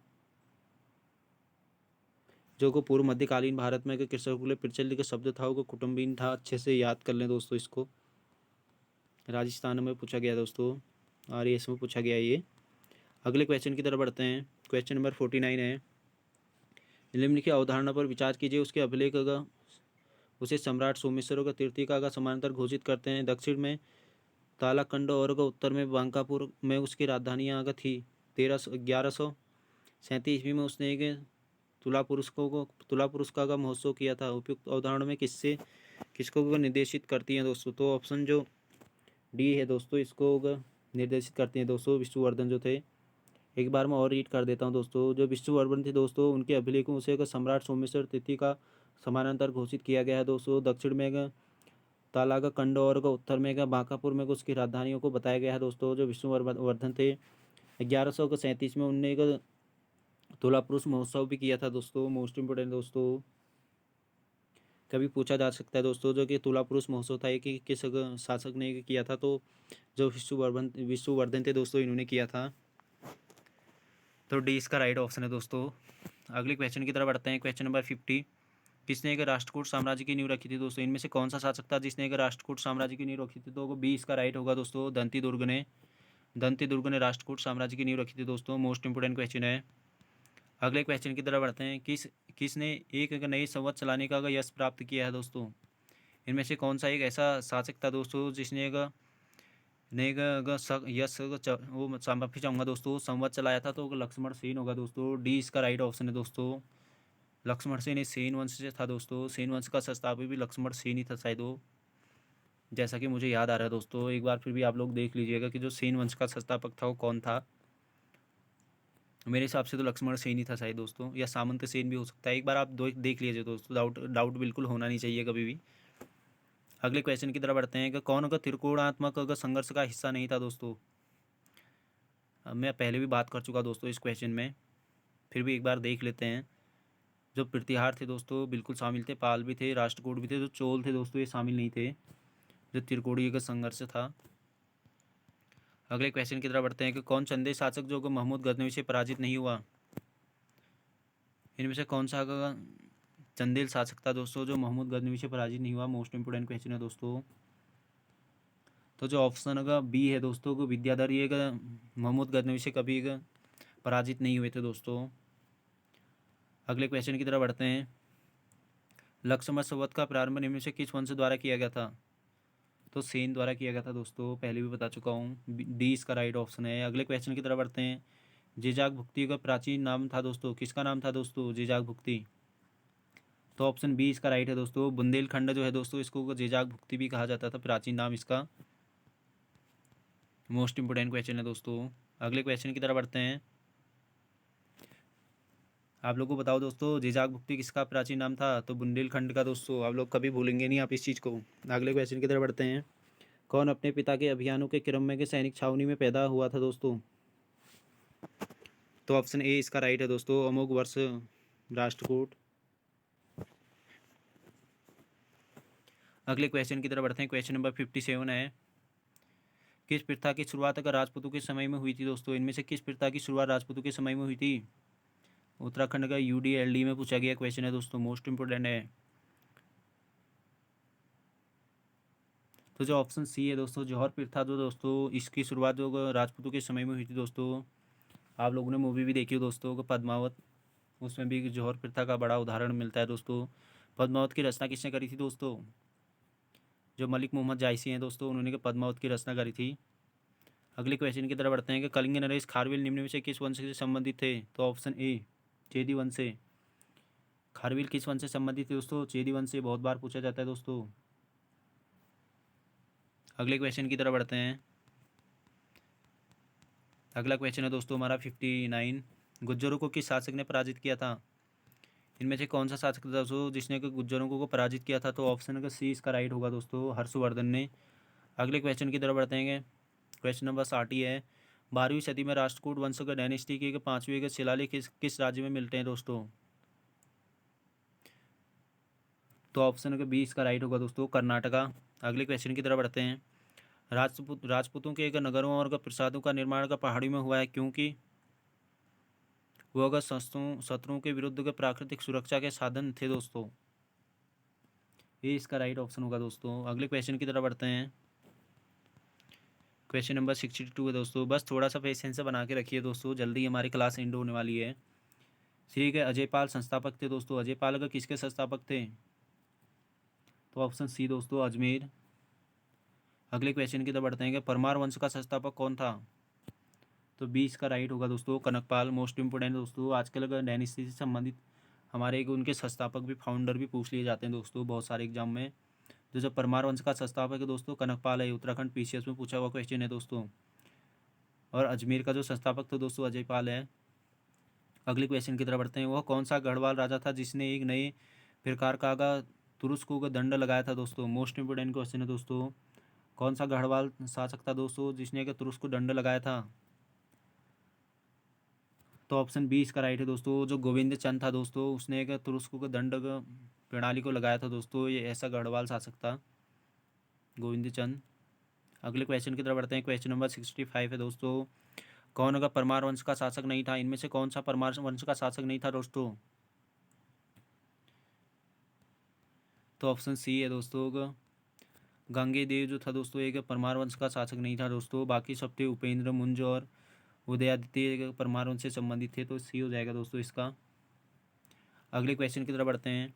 जो को पूर्व मध्यकालीन भारत में कृषकों के लिए प्रचलित शब्द था वो कुटुम्बीन था। अच्छे से याद कर लें दोस्तों इसको, राजस्थान में पूछा गया दोस्तों, RAS में पूछा गया ये। अगले क्वेश्चन की तरफ बढ़ते हैं। क्वेश्चन नंबर 49 है, निम्नलिखित अवधारणा पर विचार कीजिए, उसके अभिलेख का उसे सम्राट सोमेश्वर का तृतीय का समानांतर घोषित करते हैं। दक्षिण में तालाकंड और उत्तर में बांकापुर में उसकी राजधानियाँ थी। 1137 ईस्वी में उसने एक तुला पुरस्कार का महोत्सव किया था। उपयुक्त अवधारणा में किसको निर्देशित करती हैं दोस्तों? तो ऑप्शन जो डी है दोस्तों, इसको निर्देशित करती हैं दोस्तों विष्णुवर्धन जो थे। एक बार मैं और रीड कर देता हूँ दोस्तों। जो विष्णुवर्धन थे दोस्तों, उनके अभिलेखों से सम्राट सोमेश्वर तृतीय का समानांतर घोषित किया गया है दोस्तों। दक्षिण में ताला का कंड और उत्तर में बांकापुर में उसकी राजधानियों को बताया गया है दोस्तों। जो विष्णुवर्धन थे, 1137 में उनने एक तुला पुरुष महोत्सव भी किया था दोस्तों। मोस्ट इंपोर्टेंट दोस्तों, कभी पूछा जा सकता है दोस्तों, जो कि तुला पुरुष महोत्सव था कि किस शासक ने किया था? तो जो विष्णुवर्धन थे दोस्तों, इन्होंने किया था। तो डी इसका राइट ऑप्शन है दोस्तों। अगले क्वेश्चन की तरफ बढ़ते हैं। क्वेश्चन नंबर 50, किसने एक राष्ट्रकूट साम्राज्य की नींव रखी थी दोस्तों? इनमें से कौन सा शासक था जिसने एक राष्ट्रकूट साम्राज्य की नींव रखी थी? तो बी इसका राइट होगा दोस्तों, दंती दुर्ग ने राष्ट्रकूट साम्राज्य की नींव रखी थी दोस्तों। मोस्ट इंपोर्टेंट क्वेश्चन है। अगले क्वेश्चन की तरफ बढ़ते हैं। किसने एक नई संवत चलाने का यश प्राप्त किया है दोस्तों? इनमें से कौन सा एक ऐसा शासक था दोस्तों जिसने यश वो माफी चाहूँगा दोस्तों, संवत चलाया था? तो लक्ष्मण सेन होगा दोस्तों। डी इसका राइट ऑप्शन है दोस्तों, लक्ष्मण सेन सेन वंश से था दोस्तों। सेन वंश का संस्थापक भी लक्ष्मण सेन ही था शायद वो, जैसा कि मुझे याद आ रहा है दोस्तों। एक बार फिर भी आप लोग देख लीजिएगा कि जो सेन वंश का संस्थापक था वो कौन था। मेरे हिसाब से तो लक्ष्मण सेन ही था शायद दोस्तों, या सामंत सेन भी हो सकता है। एक बार आप देख लीजिए दोस्तों, डाउट बिल्कुल होना नहीं चाहिए कभी भी। अगले क्वेश्चन की तरफ बढ़ते हैं कि कौन त्रिकोणात्मक संघर्ष का हिस्सा नहीं था दोस्तों? मैं पहले भी बात कर चुका दोस्तों इस क्वेश्चन में, फिर भी एक बार देख लेते हैं। जो प्रतिहार थे दोस्तों बिल्कुल शामिल थे, पाल भी थे, राष्ट्रकूट भी थे। जो चोल थे दोस्तों ये शामिल नहीं थे। जो त्रिकोणीय का संघर्ष था। अगले क्वेश्चन की तरफ बढ़ते हैं कि कौन चंदेल शासक जो महमूद गजनवी से पराजित नहीं हुआ? इनमें से कौन सा चंदेल शासक था दोस्तों जो महमूद गजनवी से पराजित नहीं हुआ? मोस्ट इंपोर्टेंट क्वेश्चन है दोस्तों। तो जो ऑप्शन का बी है दोस्तों को विद्याधर, ये महमूद गजनवी से कभी पराजित नहीं हुए थे दोस्तों। अगले क्वेश्चन की तरफ बढ़ते हैं। लक्ष्मण संवत का प्रारंभ निम्न में से किस वंश द्वारा किया गया था? तो सेन द्वारा किया गया था दोस्तों, पहले भी बता चुका हूँ। डी इसका राइट ऑप्शन है। अगले क्वेश्चन की तरफ बढ़ते हैं। जेजाक भुक्ति का प्राचीन नाम था दोस्तों, किसका नाम था दोस्तों जेजाक भुक्ति? तो ऑप्शन बी इसका राइट है दोस्तों। बुंदेलखंड जो है दोस्तों, इसको जेजाक भुक्ति भी कहा जाता था, प्राचीन नाम इसका। मोस्ट इंपोर्टेंट क्वेश्चन है दोस्तों। अगले क्वेश्चन की तरफ बढ़ते हैं। आप लोग को बताओ दोस्तों, जेजाक भुक्ति किसका प्राचीन नाम था? तो बुंदेलखंड का दोस्तों, आप लोग कभी भूलेंगे नहीं आप इस चीज़ को। अगले क्वेश्चन की तरफ बढ़ते हैं। कौन अपने पिता के अभियानों के क्रम में के सैनिक छावनी में पैदा हुआ था दोस्तों? तो ऑप्शन ए इसका राइट है दोस्तों, अमोघ वर्ष राष्ट्रकूट। अगले क्वेश्चन की तरफ बढ़ते हैं। क्वेश्चन नंबर 57 है। किस प्रथा की शुरुआत अगर राजपूतों के समय में हुई थी दोस्तों? इनमें से किस प्रथा की शुरुआत राजपूतों के समय में हुई थी? उत्तराखंड का UDLD में पूछा गया क्वेश्चन है दोस्तों, मोस्ट इंपोर्टेंट है। तो जो ऑप्शन सी है दोस्तों, जौहर प्रथा जो दोस्तों, इसकी शुरुआत जो राजपूतों के समय में हुई थी दोस्तों। आप लोगों ने मूवी भी देखी हो दोस्तों पद्मावत, उसमें भी जौहर प्रथा का बड़ा उदाहरण मिलता है दोस्तों। पद्मावत की रचना किसने करी थी दोस्तों? जो मलिक मोहम्मद जायसी हैं दोस्तों, उन्होंने पद्मावत की रचना करी थी। अगले क्वेश्चन की तरफ बढ़ते हैं कि कलिंग नरेश खारवेल निम्न में से किस वंश से संबंधित थे? तो ऑप्शन ए चेदी वंश से। खारवेल किस वंश से संबंधित है दोस्तों? चेदी वंश से, बहुत बार पूछा जाता है दोस्तों। अगले क्वेश्चन की तरफ बढ़ते हैं। अगला क्वेश्चन है दोस्तों हमारा 59। गुज्जरों को किस शासक ने पराजित किया था? इनमें से कौन सा शासक था दोस्तों जिसने गुज्जरों को पराजित किया था? तो ऑप्शन का सी इसका राइट होगा दोस्तों, हर्षवर्धन ने। अगले क्वेश्चन की तरफ बढ़ते हैं। क्वेश्चन नंबर 60 है। 12वीं सदी में राष्ट्रकूट वंश का डायनेस्टी के 5वें के शिलालेख किस राज्य में मिलते हैं दोस्तों? तो ऑप्शन का बी इसका राइट होगा दोस्तों, कर्नाटका। अगले क्वेश्चन की तरफ बढ़ते हैं। राजपूतों के एक नगरों और प्रसादों का निर्माण का पहाड़ी में हुआ है क्योंकि वो अगर शत्रुओं के विरुद्ध के प्राकृतिक सुरक्षा के साधन थे दोस्तों। ये इसका राइट ऑप्शन होगा दोस्तों। अगले क्वेश्चन की तरफ बढ़ते हैं। क्वेश्चन नंबर 62 है दोस्तों, बस थोड़ा सा पेशेंस बना के रखिए दोस्तों, जल्दी हमारी क्लास एंड होने वाली है। ठीक है, अजयपाल संस्थापक थे दोस्तों। अजयपाल अगर किसके संस्थापक थे? तो ऑप्शन सी दोस्तों, अजमेर। अगले क्वेश्चन की तरफ बढ़ते हैं कि परमार वंश का संस्थापक कौन था? तो बी इसका राइट होगा दोस्तों, कनकपाल। मोस्ट इंपोर्टेंट दोस्तों, आजकल अगर डायनेस्टी से संबंधित हमारे एक उनके संस्थापक भी, फाउंडर भी पूछ लिए जाते हैं दोस्तों बहुत सारे एग्जाम में। तो जो परमार वंश का संस्थापक है दोस्तों, कनकपाल है। उत्तराखंड PCS में पूछा हुआ क्वेश्चन है दोस्तों। और अजमेर का जो संस्थापक था दोस्तों, अजयपाल है। अगले क्वेश्चन की तरफ बढ़ते हैं। वह कौन सा गढ़वाल राजा था जिसने एक नए प्रकार का तुरुस्कों का दंड लगाया था दोस्तों? मोस्ट इंपोर्टेंट क्वेश्चन है दोस्तों। कौन सा गढ़वाल शासक था दोस्तों जिसने एक तुरुस्क को दंड लगाया था? तो ऑप्शन बी इसका राइट है दोस्तों, जो गोविंद चंद था दोस्तों, उसने एक तुरुस्क को दंड प्रणाली को लगाया था दोस्तों। ये ऐसा गढ़वाल शासक था गोविंद चंद। अगले क्वेश्चन की तरफ बढ़ते हैं। क्वेश्चन नंबर 65 है दोस्तों। कौन अगर परमार वंश का शासक नहीं था? इनमें से कौन सा परमार वंश का शासक नहीं था दोस्तों? तो ऑप्शन सी है दोस्तों, गंगे देव जो था दोस्तों, एक परमार वंश का शासक नहीं था दोस्तों। बाकी सब थे, उपेंद्र, मुंज और उदयादित्य परमार वंश से संबंधित थे। तो सी हो जाएगा दोस्तों इसका। अगले क्वेश्चन की तरफ बढ़ते हैं।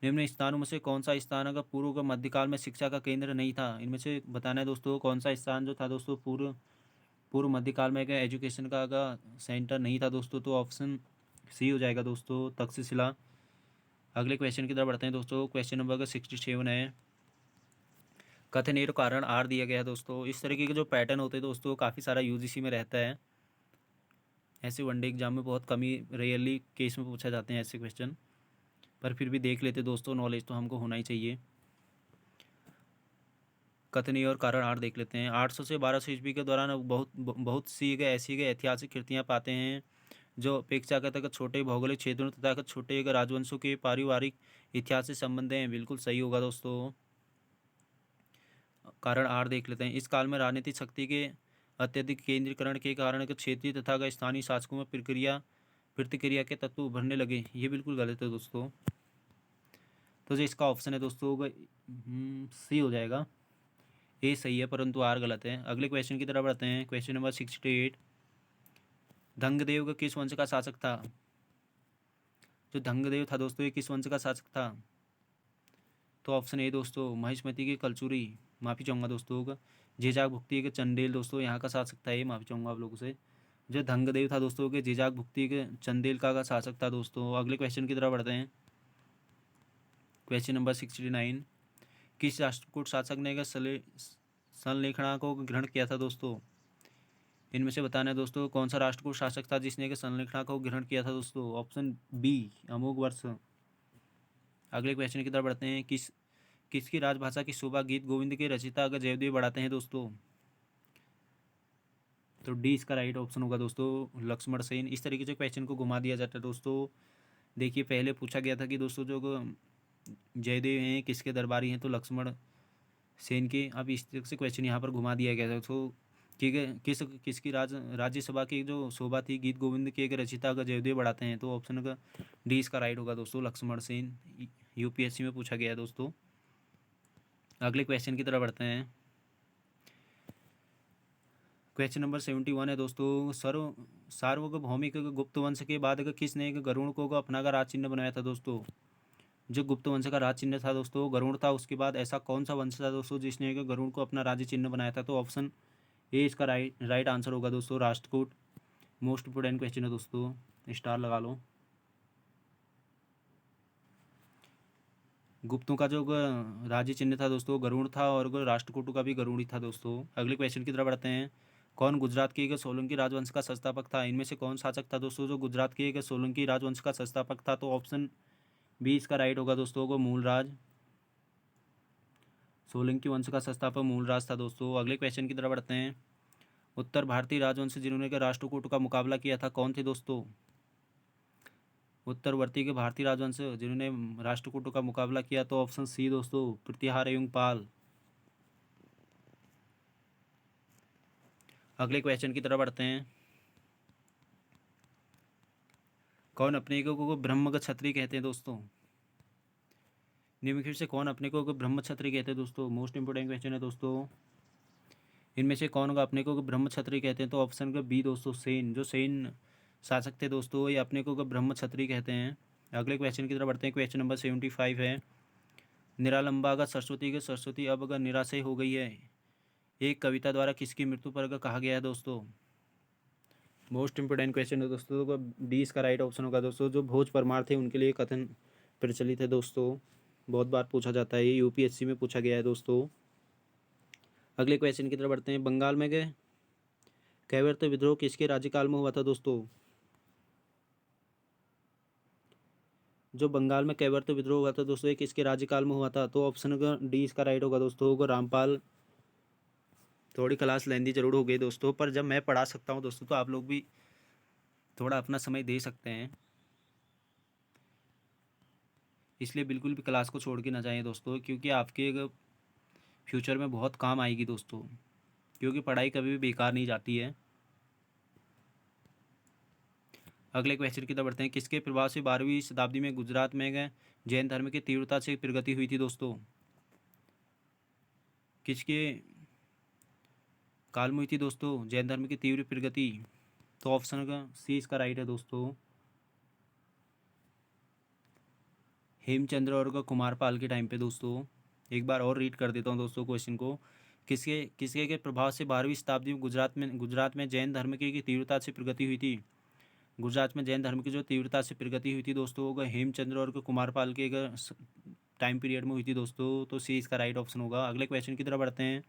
निम्न स्थानों में से कौन सा स्थान अगर पूर्व का मध्यकाल में शिक्षा का केंद्र नहीं था? इनमें से बताना है दोस्तों, कौन सा स्थान जो था दोस्तों पूर्व पूर्व मध्यकाल में अगर एजुकेशन का अगर सेंटर नहीं था दोस्तों। तो ऑप्शन सी हो जाएगा दोस्तों, तक्षशिला। अगले क्वेश्चन की तरफ बढ़ते हैं दोस्तों। क्वेश्चन नंबर 67 है। कथन एवं कारण आर दिया गया है दोस्तों। इस तरीके के जो पैटर्न होते हैं दोस्तों, काफ़ी सारा UGC में रहता है। ऐसे वनडे एग्जाम में बहुत कम ही, रेयरली केस में पूछा जाते हैं ऐसे क्वेश्चन, पर फिर भी देख लेते दोस्तों, नॉलेज तो हमको होना ही चाहिए। कथनी और कारण आर देख लेते हैं। 800 से 1200 ईस्वी के दौरान बहुत सी ऐसी ऐतिहासिक कृतियाँ पाते हैं जो अपेक्षाकृत छोटे भौगोलिक क्षेत्रों तथा छोटे राजवंशों के पारिवारिक इतिहास से संबंध हैं। बिल्कुल सही होगा दोस्तों, कारण आर देख लेते हैं। इस काल में राजनीतिक शक्ति के अत्यधिक केंद्रीकरण के कारण क्षेत्रीय तथा स्थानीय शासकों में प्रतिक्रिया के तत्व उभरने लगे। ये बिल्कुल गलत है दोस्तों। तो जो इसका ऑप्शन है दोस्तों, सी हो जाएगा। ए सही है परंतु आर गलत है। अगले क्वेश्चन की तरफ बढ़ते हैं। Question number 68। धंगदेव किस वंश का शासक था? जो धंगदेव था दोस्तों ये किस वंश का शासक था? तो ऑप्शन ए दोस्तों महिष्मति के कलचुरी, माफ़ी चाहूँगा दोस्तों का। जेजाक भुक्ति के चंदेल दोस्तों यहाँ का शासक था, ये माफ़ी चाहूँगा आप लोगों से। जो धंगदेव था दोस्तों के जेजाक भुक्ति के चंदेल का शासक था दोस्तों। अगले क्वेश्चन की तरफ बढ़ते हैं। क्वेश्चन नंबर 69, किस राष्ट्रकूट शासक ने संलेखना को ग्रहण किया था दोस्तों? इनमें से बताना है दोस्तों कौन सा राष्ट्रकूट शासक था जिसने कि संलेखना को ग्रहण किया था दोस्तों। ऑप्शन बी अमोघ वर्ष। अगले क्वेश्चन की तरफ बढ़ते हैं। किसकी राजभाषा की शोभा गीत गोविंद के रचयिता अगर जयदेव बढ़ाते हैं दोस्तों? तो डी इसका राइट ऑप्शन होगा दोस्तों, लक्ष्मण सेन। इस तरीके से क्वेश्चन को घुमा दिया जाता है दोस्तों। देखिए पहले पूछा गया था कि दोस्तों जो जयदेव हैं किसके दरबारी हैं, तो लक्ष्मण सेन के। अब इस तरह से क्वेश्चन यहाँ पर घुमा दिया गया था। तो ठीक है, किसकी राज्यसभा की जो शोभा थी गीत गोविंद के एक रचयिता अगर जयदेव बढ़ाते हैं, तो ऑप्शन का डी इसका राइट होगा दोस्तों, लक्ष्मण सेन। यूपीएससी में पूछा गया है दोस्तों। अगले क्वेश्चन की तरफ बढ़ते हैं। क्वेश्चन नंबर 71 है दोस्तों, सार्वभौमिक गुप्त वंश के बाद किसने गरुड़ को अपना का राज चिन्ह बनाया था दोस्तों? जो गुप्त वंश का राज चिन्ह था दोस्तों गरुड़ था, उसके बाद ऐसा कौन सा वंश था दोस्तों जिसने गरुड़ को अपना राज्य चिन्ह बनाया था? तो ऑप्शन ए इसका राइट आंसर होगा दोस्तों, राष्ट्रकूट। मोस्ट इंपोर्टेंट क्वेश्चन है दोस्तों, स्टार लगा लो। गुप्तों का जो राज्य चिन्ह था दोस्तों गरुड़ था, और राष्ट्रकूटों का भी गरुड़ ही था दोस्तों। अगले क्वेश्चन की तरफ बढ़ते हैं। कौन गुजरात के एक सोलंकी राजवंश का संस्थापक था? इनमें से कौन शासक था दोस्तों जो गुजरात के एक सोलंकी राजवंश का संस्थापक था? तो ऑप्शन बी इसका राइट होगा दोस्तों को, मूलराज। सोलंकी वंश का संस्थापक मूलराज था दोस्तों। अगले क्वेश्चन की तरफ बढ़ते हैं। उत्तर भारतीय राजवंश जिन्होंने के राष्ट्रकूट का मुकाबला किया था कौन थे दोस्तों? उत्तरवर्ती के भारतीय राजवंश जिन्होंने राष्ट्रकूटों का मुकाबला किया, तो ऑप्शन सी दोस्तों, प्रतिहार एवं पाल। अगले क्वेश्चन की तरफ बढ़ते हैं। कौन अपने को ब्रह्म क्षत्रिय कहते हैं दोस्तों? निम्नलिखित से कौन अपने को ब्रह्म क्षत्रिय कहते हैं दोस्तों? मोस्ट इंपोर्टेंट क्वेश्चन है दोस्तों। इनमें से कौन अपने को ब्रह्म क्षत्रिय कहते हैं? तो ऑप्शन का बी दोस्तों, सेन। जो सेन शासक थे दोस्तों ये अपने को ब्रह्म क्षत्रिय कहते हैं। अगले क्वेश्चन की तरफ बढ़ते हैं। क्वेश्चन नंबर 75 है, निरालंबा अगर सरस्वती अब अगर निराशय हो गई है, एक कविता द्वारा किसकी मृत्यु पर अगर कहा गया है दोस्तों? मोस्ट इंपोर्टेंट क्वेश्चन है दोस्तों, तो डी इसका राइट ऑप्शन होगा दोस्तों, जो भोज परमार थे उनके लिए कथन प्रचलित है दोस्तों। बहुत बार पूछा जाता है, ये यूपीएससी में पूछा गया है दोस्तों। अगले क्वेश्चन की तरफ बढ़ते हैं। बंगाल में गए कैवर्त विद्रोह किसके राज्यकाल में हुआ था दोस्तों? जो बंगाल में कैवर्त विद्रोह हुआ था दोस्तों ये किसके राज्यकाल में हुआ था? तो ऑप्शन का डी इसका राइट होगा दोस्तों, रामपाल। थोड़ी क्लास लेंदी जरूर हो गई दोस्तों, पर जब मैं पढ़ा सकता हूँ दोस्तों तो आप लोग भी थोड़ा अपना समय दे सकते हैं, इसलिए बिल्कुल भी क्लास को छोड़ के ना जाएं दोस्तों, क्योंकि आपके फ्यूचर में बहुत काम आएगी दोस्तों, क्योंकि पढ़ाई कभी भी बेकार नहीं जाती है। अगले क्वेश्चन की तरफ बढ़ते हैं। किसके प्रभाव से 12वीं शताब्दी में गुजरात में गए जैन धर्म की तीव्रता से प्रगति हुई थी दोस्तों? किसके काल में हुई थी दोस्तों जैन धर्म की तीव्र प्रगति? तो ऑप्शन का सी इसका राइट है दोस्तों, हेमचंद्र और कुमारपाल के टाइम पे दोस्तों। एक बार और रीड कर देता हूँ दोस्तों क्वेश्चन को। किसके किसके के प्रभाव से 12वीं शताब्दी में गुजरात में जैन धर्म की तीव्रता से प्रगति हुई थी? गुजरात में जैन धर्म की जो तीव्रता से प्रगति हुई थी दोस्तों वो हेमचंद्र और कुमारपाल के टाइम पीरियड में हुई थी दोस्तों। तो सी इसका राइट ऑप्शन होगा। अगले क्वेश्चन की तरफ बढ़ते हैं।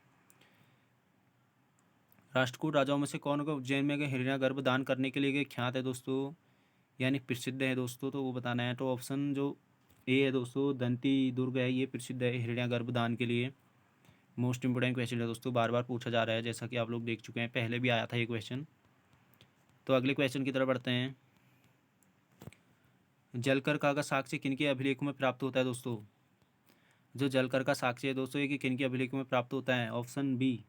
राष्ट्रकूट राजाओं में से कौन को उज्जैन में हिरण्यगर्भ दान करने के लिए ख्यात है दोस्तों, यानी प्रसिद्ध है दोस्तों? तो वो बताना है। तो ऑप्शन जो ए है दोस्तों, दंती दुर्ग है, ये प्रसिद्ध है हिरण्यगर्भ दान के लिए। मोस्ट इंपोर्टेंट क्वेश्चन है दोस्तों, बार बार पूछा जा रहा है, जैसा कि आप लोग देख चुके हैं, पहले भी आया था ये क्वेश्चन। तो अगले क्वेश्चन की तरफ बढ़ते हैं। जलकर का साक्ष्य किनके अभिलेखों में प्राप्त होता है दोस्तों? जो जलकर का साक्ष्य है दोस्तों ये किनके अभिलेखों में प्राप्त होता है? ऑप्शन बी,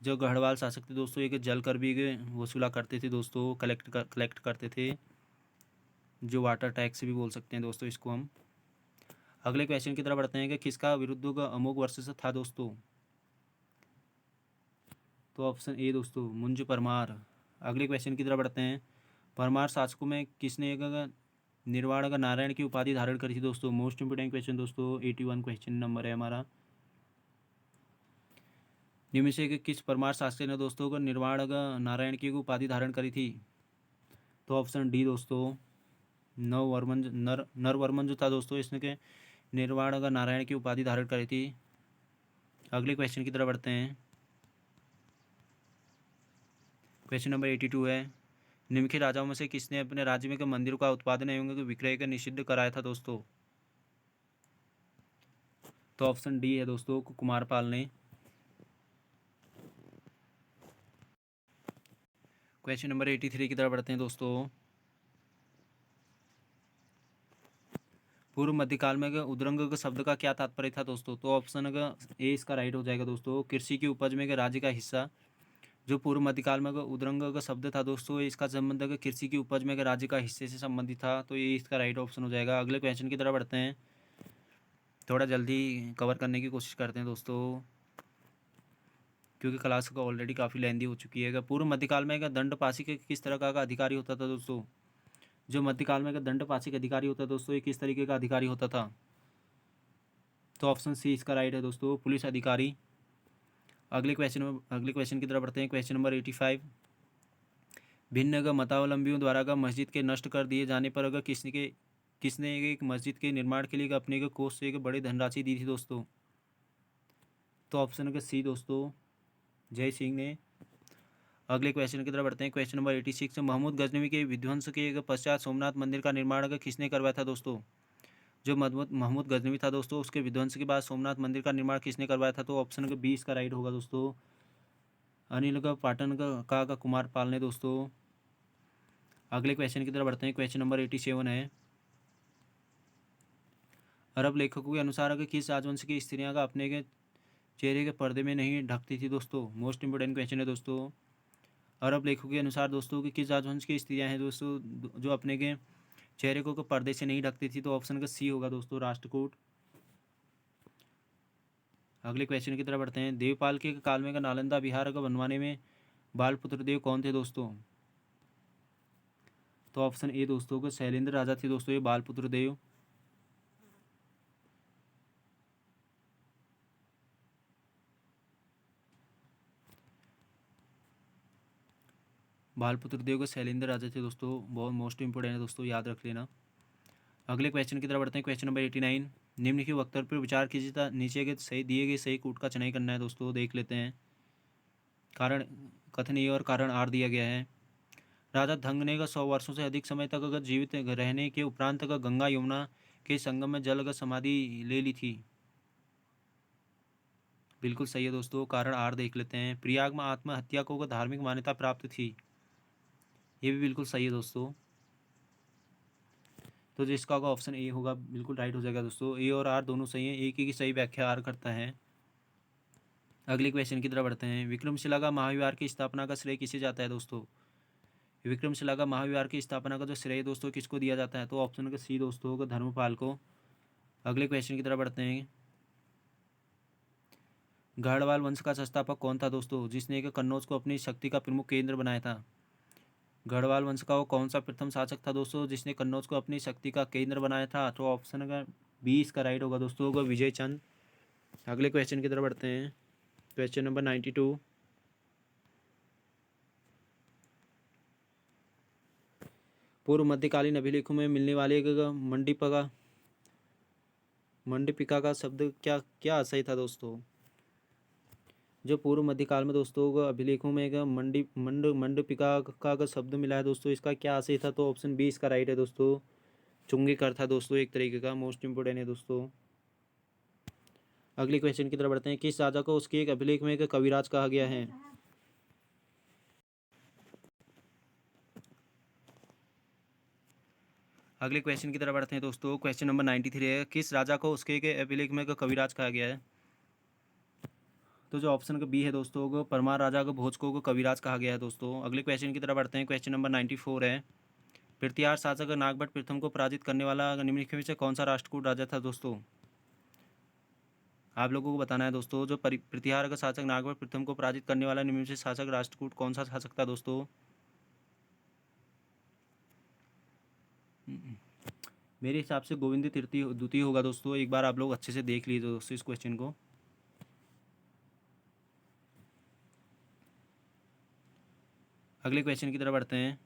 जो गढ़वाल शासक थे दोस्तों ये जलकर भी वसूला करते थे दोस्तों, कलेक्ट करते थे, जो वाटर टैक्स भी बोल सकते हैं दोस्तों इसको हम। अगले क्वेश्चन की तरफ बढ़ते हैं कि किसका विरुद्ध अमोघ वर्ष से था दोस्तों? तो ऑप्शन ए दोस्तों, मुंज परमार। अगले क्वेश्चन की तरफ बढ़ते हैं। परमार शासकों में किसने निर्वाण का नारायण की उपाधि धारण करी थी दोस्तों? मोस्ट इंपोर्टेंट क्वेश्चन दोस्तों, 81 क्वेश्चन नंबर है हमारा। निम्न से कि किस परमार शास्त्री ने दोस्तों को निर्वाण का नारायण की उपाधि धारण करी थी? तो ऑप्शन डी दोस्तों, नरवर्मन जो था दोस्तों, इसने के निर्वाण का नारायण की उपाधि धारण करी थी। अगले क्वेश्चन की तरफ बढ़ते हैं। क्वेश्चन नंबर 82 है, निम्नलिखित राजाओं में से किसने अपने राज्य में के मंदिरों का उत्पादन एवं विक्रय का निषिद्ध कराया था दोस्तों? तो ऑप्शन डी है दोस्तों, कुमारपाल ने। क्वेश्चन नंबर 83 की तरफ बढ़ते हैं दोस्तों। पूर्व मध्यकाल में उद्रंग शब्द का क्या तात्पर्य था दोस्तों? तो ऑप्शन का ए इसका राइट हो जाएगा दोस्तों, कृषि की उपज में राज्य का हिस्सा। जो पूर्व मध्यकाल में उद्रंग का शब्द था दोस्तों, इसका संबंध कृषि की उपज में राज्य का हिस्से से संबंधित था, तो ये इसका राइट ऑप्शन हो जाएगा। अगले क्वेश्चन की तरफ बढ़ते हैं, थोड़ा जल्दी कवर करने की कोशिश करते हैं दोस्तों, क्योंकि क्लास का ऑलरेडी काफ़ी लेंदी हो चुकी है। पूर्व मध्यकाल में दंड पासी के किस तरह का अधिकारी होता था दोस्तों? जो मध्यकाल में दंड पासी का अधिकारी होता था दोस्तों, ये किस तरीके का अधिकारी होता था? तो ऑप्शन सी इसका राइट है दोस्तों, पुलिस अधिकारी। अगले क्वेश्चन की तरफ बढ़ते हैं। क्वेश्चन नंबर 85, भिन्न मतावलंबियों द्वारा मस्जिद के नष्ट कर दिए जाने पर किसने एक मस्जिद के निर्माण के लिए अपने कोष से एक बड़ी धनराशि दी थी दोस्तों? तो ऑप्शन का सी दोस्तों, जय सिंह ने। अगले क्वेश्चन की तरफ बढ़ते हैं। क्वेश्चन नंबर 86, महमूद गजनवी के विध्वंस के पश्चात सोमनाथ मंदिर का निर्माण किसने करवाया था दोस्तों? जो महमूद गजनवी था दोस्तों, उसके विध्वंस के बाद सोमनाथ मंदिर का निर्माण किसने करवाया था? तो ऑप्शन का बी इसका राइट होगा दोस्तों, अनिल का पाटन का कुमारपाल ने दोस्तों। अगले क्वेश्चन की तरफ बढ़ते हैं। क्वेश्चन नंबर 87 है, अरब लेखकों के अनुसार किस राजवंश की स्त्रियां का अपने के चेहरे के पर्दे में नहीं ढकती थी दोस्तों? मोस्ट इंपोर्टेंट क्वेश्चन है दोस्तों। अरब लेखकों के अनुसार दोस्तों कि किस राजवंश की स्त्रियां हैं दोस्तों जो अपने के चेहरे को पर्दे से नहीं ढकती थी? तो ऑप्शन का सी होगा दोस्तों, राष्ट्रकूट। अगले क्वेश्चन की तरफ बढ़ते हैं। देवपाल के काल में नालंदा बिहार को बनवाने में बालपुत्र देव कौन थे दोस्तों? तो ऑप्शन ए दोस्तों को शैलेंद्र राजा थे दोस्तों, ये बालपुत्र देव। बालपुत्र देव को शैलेंद्र राजा थे दोस्तों, बहुत मोस्ट इंपोर्टेंट है दोस्तों, याद रख लेना। अगले क्वेश्चन की तरफ बढ़ते हैं। क्वेश्चन नंबर 89, निम्नलिखित वक्तव्य पर विचार कीजिए तथा नीचे के सही दिए गए सही कूट का चयन करना है दोस्तों, देख लेते हैं। कारण कथन ए और कारण आर दिया गया है। राजा धंग ने 100 वर्षों से अधिक समय तक अगर जीवित रहने के उपरांत का गंगा यमुना के संगम में जल समाधि ले ली थी। बिल्कुल सही है दोस्तों, कारण आर देख लेते हैं। प्रयाग में आत्महत्या को धार्मिक मान्यता प्राप्त थी, ये भी बिल्कुल सही है दोस्तों। तो जो इसका ऑप्शन ए होगा बिल्कुल राइट हो जाएगा दोस्तों, ए और आर दोनों सही है, एक ही की सही व्याख्या आर करता है। अगले क्वेश्चन की तरफ बढ़ते हैं। विक्रमशिला का महाविहार की स्थापना का श्रेय किसे जाता है दोस्तों? विक्रमशिला का महाविहार की स्थापना का जो श्रेय दोस्तों किसको दिया जाता है? तो ऑप्शन का सी दोस्तों होगा, धर्मपाल को। अगले क्वेश्चन की तरफ बढ़ते हैं। गढ़वाल वंश का संस्थापक कौन था दोस्तों, जिसने एक कन्नौज को अपनी शक्ति का प्रमुख केंद्र बनाया था? गढ़वाल वंश का वो कौन सा प्रथम शासक था दोस्तों जिसने कन्नौज को अपनी शक्ति का केंद्र बनाया था? तो ऑप्शन का बी इसका राइट होगा दोस्तों, होगा विजय चंद। अगले क्वेश्चन की तरफ बढ़ते हैं। क्वेश्चन नंबर 92, पूर्व मध्यकालीन अभिलेखों में मिलने वाले मंडपिका का शब्द क्या क्या आशय था दोस्तों? जो पूर्व मध्यकाल में दोस्तों अभिलेखों में मंडपिका का शब्द मिला है दोस्तों, इसका क्या आशय था? तो ऑप्शन बी इसका राइट है दोस्तों, चुंगीकर था दोस्तों, एक तरीके का मोस्ट इंपोर्टेंट है दोस्तों। अगले क्वेश्चन की तरफ बढ़ते हैं। किस राजा को उसके एक अभिलेख में एक कविराज कहा गया है? अगले क्वेश्चन की तरफ बढ़ते हैं दोस्तों। क्वेश्चन नंबर 93 है, किस राजा को उसके एक अभिलेख में एक कविराज कहा गया है? तो जो ऑप्शन का बी है दोस्तों को परमार राजा को भोज को कविराज कहा गया है दोस्तों। अगले क्वेश्चन की तरफ बढ़ते हैं। क्वेश्चन नंबर 94 है, पृथ्वीराज शासक नागभट्ट प्रथम को पराजित करने वाला निम्नलिखित में से कौन सा राष्ट्रकूट राजा था दोस्तों? आप लोगों को बताना है दोस्तों, जो पृथ्वीराज का शासक नागभट्ट प्रथम को पराजित करने वाला निम्नलिखित से शासक राष्ट्रकूट कौन सा शासक था दोस्तों? मेरे हिसाब से गोविंद तृतीय द्वितीय होगा दोस्तों। एक बार आप लोग अच्छे से देख लीजिए दोस्तों इस क्वेश्चन को। अगले क्वेश्चन की तरफ बढ़ते हैं।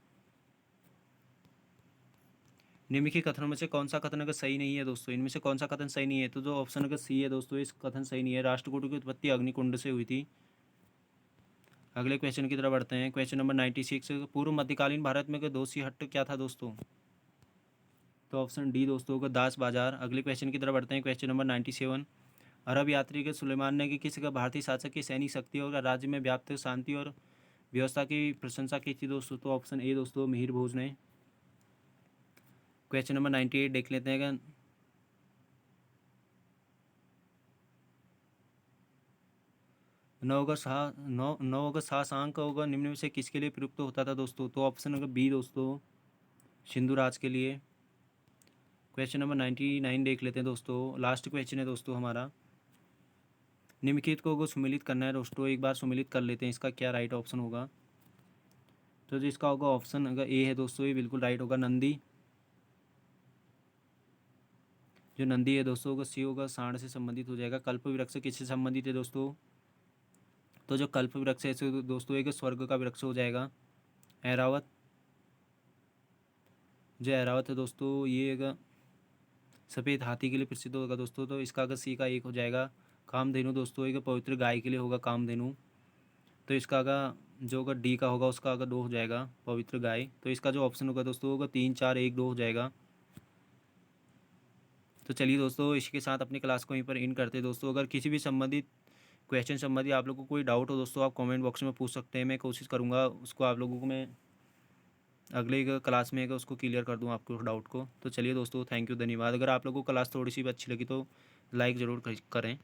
निम्नलिखित कथनों में से कौन सा कथन अगर सही नहीं है दोस्तों, इनमें से कौन सा कथन सही नहीं है? तो जो ऑप्शन अगर सी है दोस्तों, इस कथन सही नहीं है। राष्ट्रकूट की उत्पत्ति अग्निकुंड से हुई थी। अगले क्वेश्चन की तरफ बढ़ते हैं। क्वेश्चन नंबर 96, पूर्व मध्यकालीन भारत में दोषी हट्ट क्या था दोस्तों? तो ऑप्शन डी दोस्तों होगा दास बाजार। अगले क्वेश्चन की तरफ बढ़ते हैं। क्वेश्चन नंबर 97, अरब यात्री के सुलेमान ने कि किसी का भारतीय शासक की सैनिक शक्ति और राज्य में व्याप्त शांति और व्यवस्था की प्रशंसा की थी दोस्तों? तो ऑप्शन ए दोस्तों मिहिर भोज ने। क्वेश्चन नंबर 98 देख लेते हैं। 9 अगस्त शासनांक होगा निम्न में से किसके लिए प्रयुक्त होता था दोस्तों? तो ऑप्शन होगा बी दोस्तों सिंधु राज के लिए। क्वेश्चन नंबर 99 देख लेते हैं दोस्तों। लास्ट क्वेश्चन है दोस्तों हमारा। निम्नलिखित को सुमेलित करना है दोस्तों। एक बार सुमेलित कर लेते हैं इसका क्या राइट ऑप्शन होगा। तो जो इसका होगा ऑप्शन अगर ए है दोस्तों, ये बिल्कुल राइट होगा नंदी। जो नंदी है दोस्तों होगा सी होगा सांड से संबंधित हो जाएगा। कल्प वृक्ष किससे संबंधित है दोस्तों? तो जो कल्प वृक्ष है इसे दोस्तों एक स्वर्ग का वृक्ष हो जाएगा ऐरावत। जो ऐरावत है दोस्तों ये एक सफ़ेद हाथी के लिए प्रसिद्ध होगा दोस्तों। तो इसका अगर सी का एक हो जाएगा। कामधेनु दोस्तों एक पवित्र गाय के लिए होगा कामधेनु। तो इसका अगर जो अगर डी का होगा उसका अगर 2 हो जाएगा पवित्र गाय। तो इसका जो ऑप्शन होगा दोस्तों होगा 3 4 1 2 हो जाएगा। तो चलिए दोस्तों इसके साथ अपनी क्लास को यहीं पर इन करते हैं दोस्तों। अगर किसी भी संबंधित क्वेश्चन संबंधी आप लोगों को कोई डाउट हो दोस्तों, आप कमेंट बॉक्स में पूछ सकते हैं। मैं कोशिश करूँगा उसको आप लोगों को मैं अगले क्लास में उसको क्लियर कर दूँ आपको डाउट को। तो चलिए दोस्तों थैंक यू धन्यवाद। अगर आप लोगों को क्लास थोड़ी सी भी अच्छी लगी तो लाइक ज़रूर करें।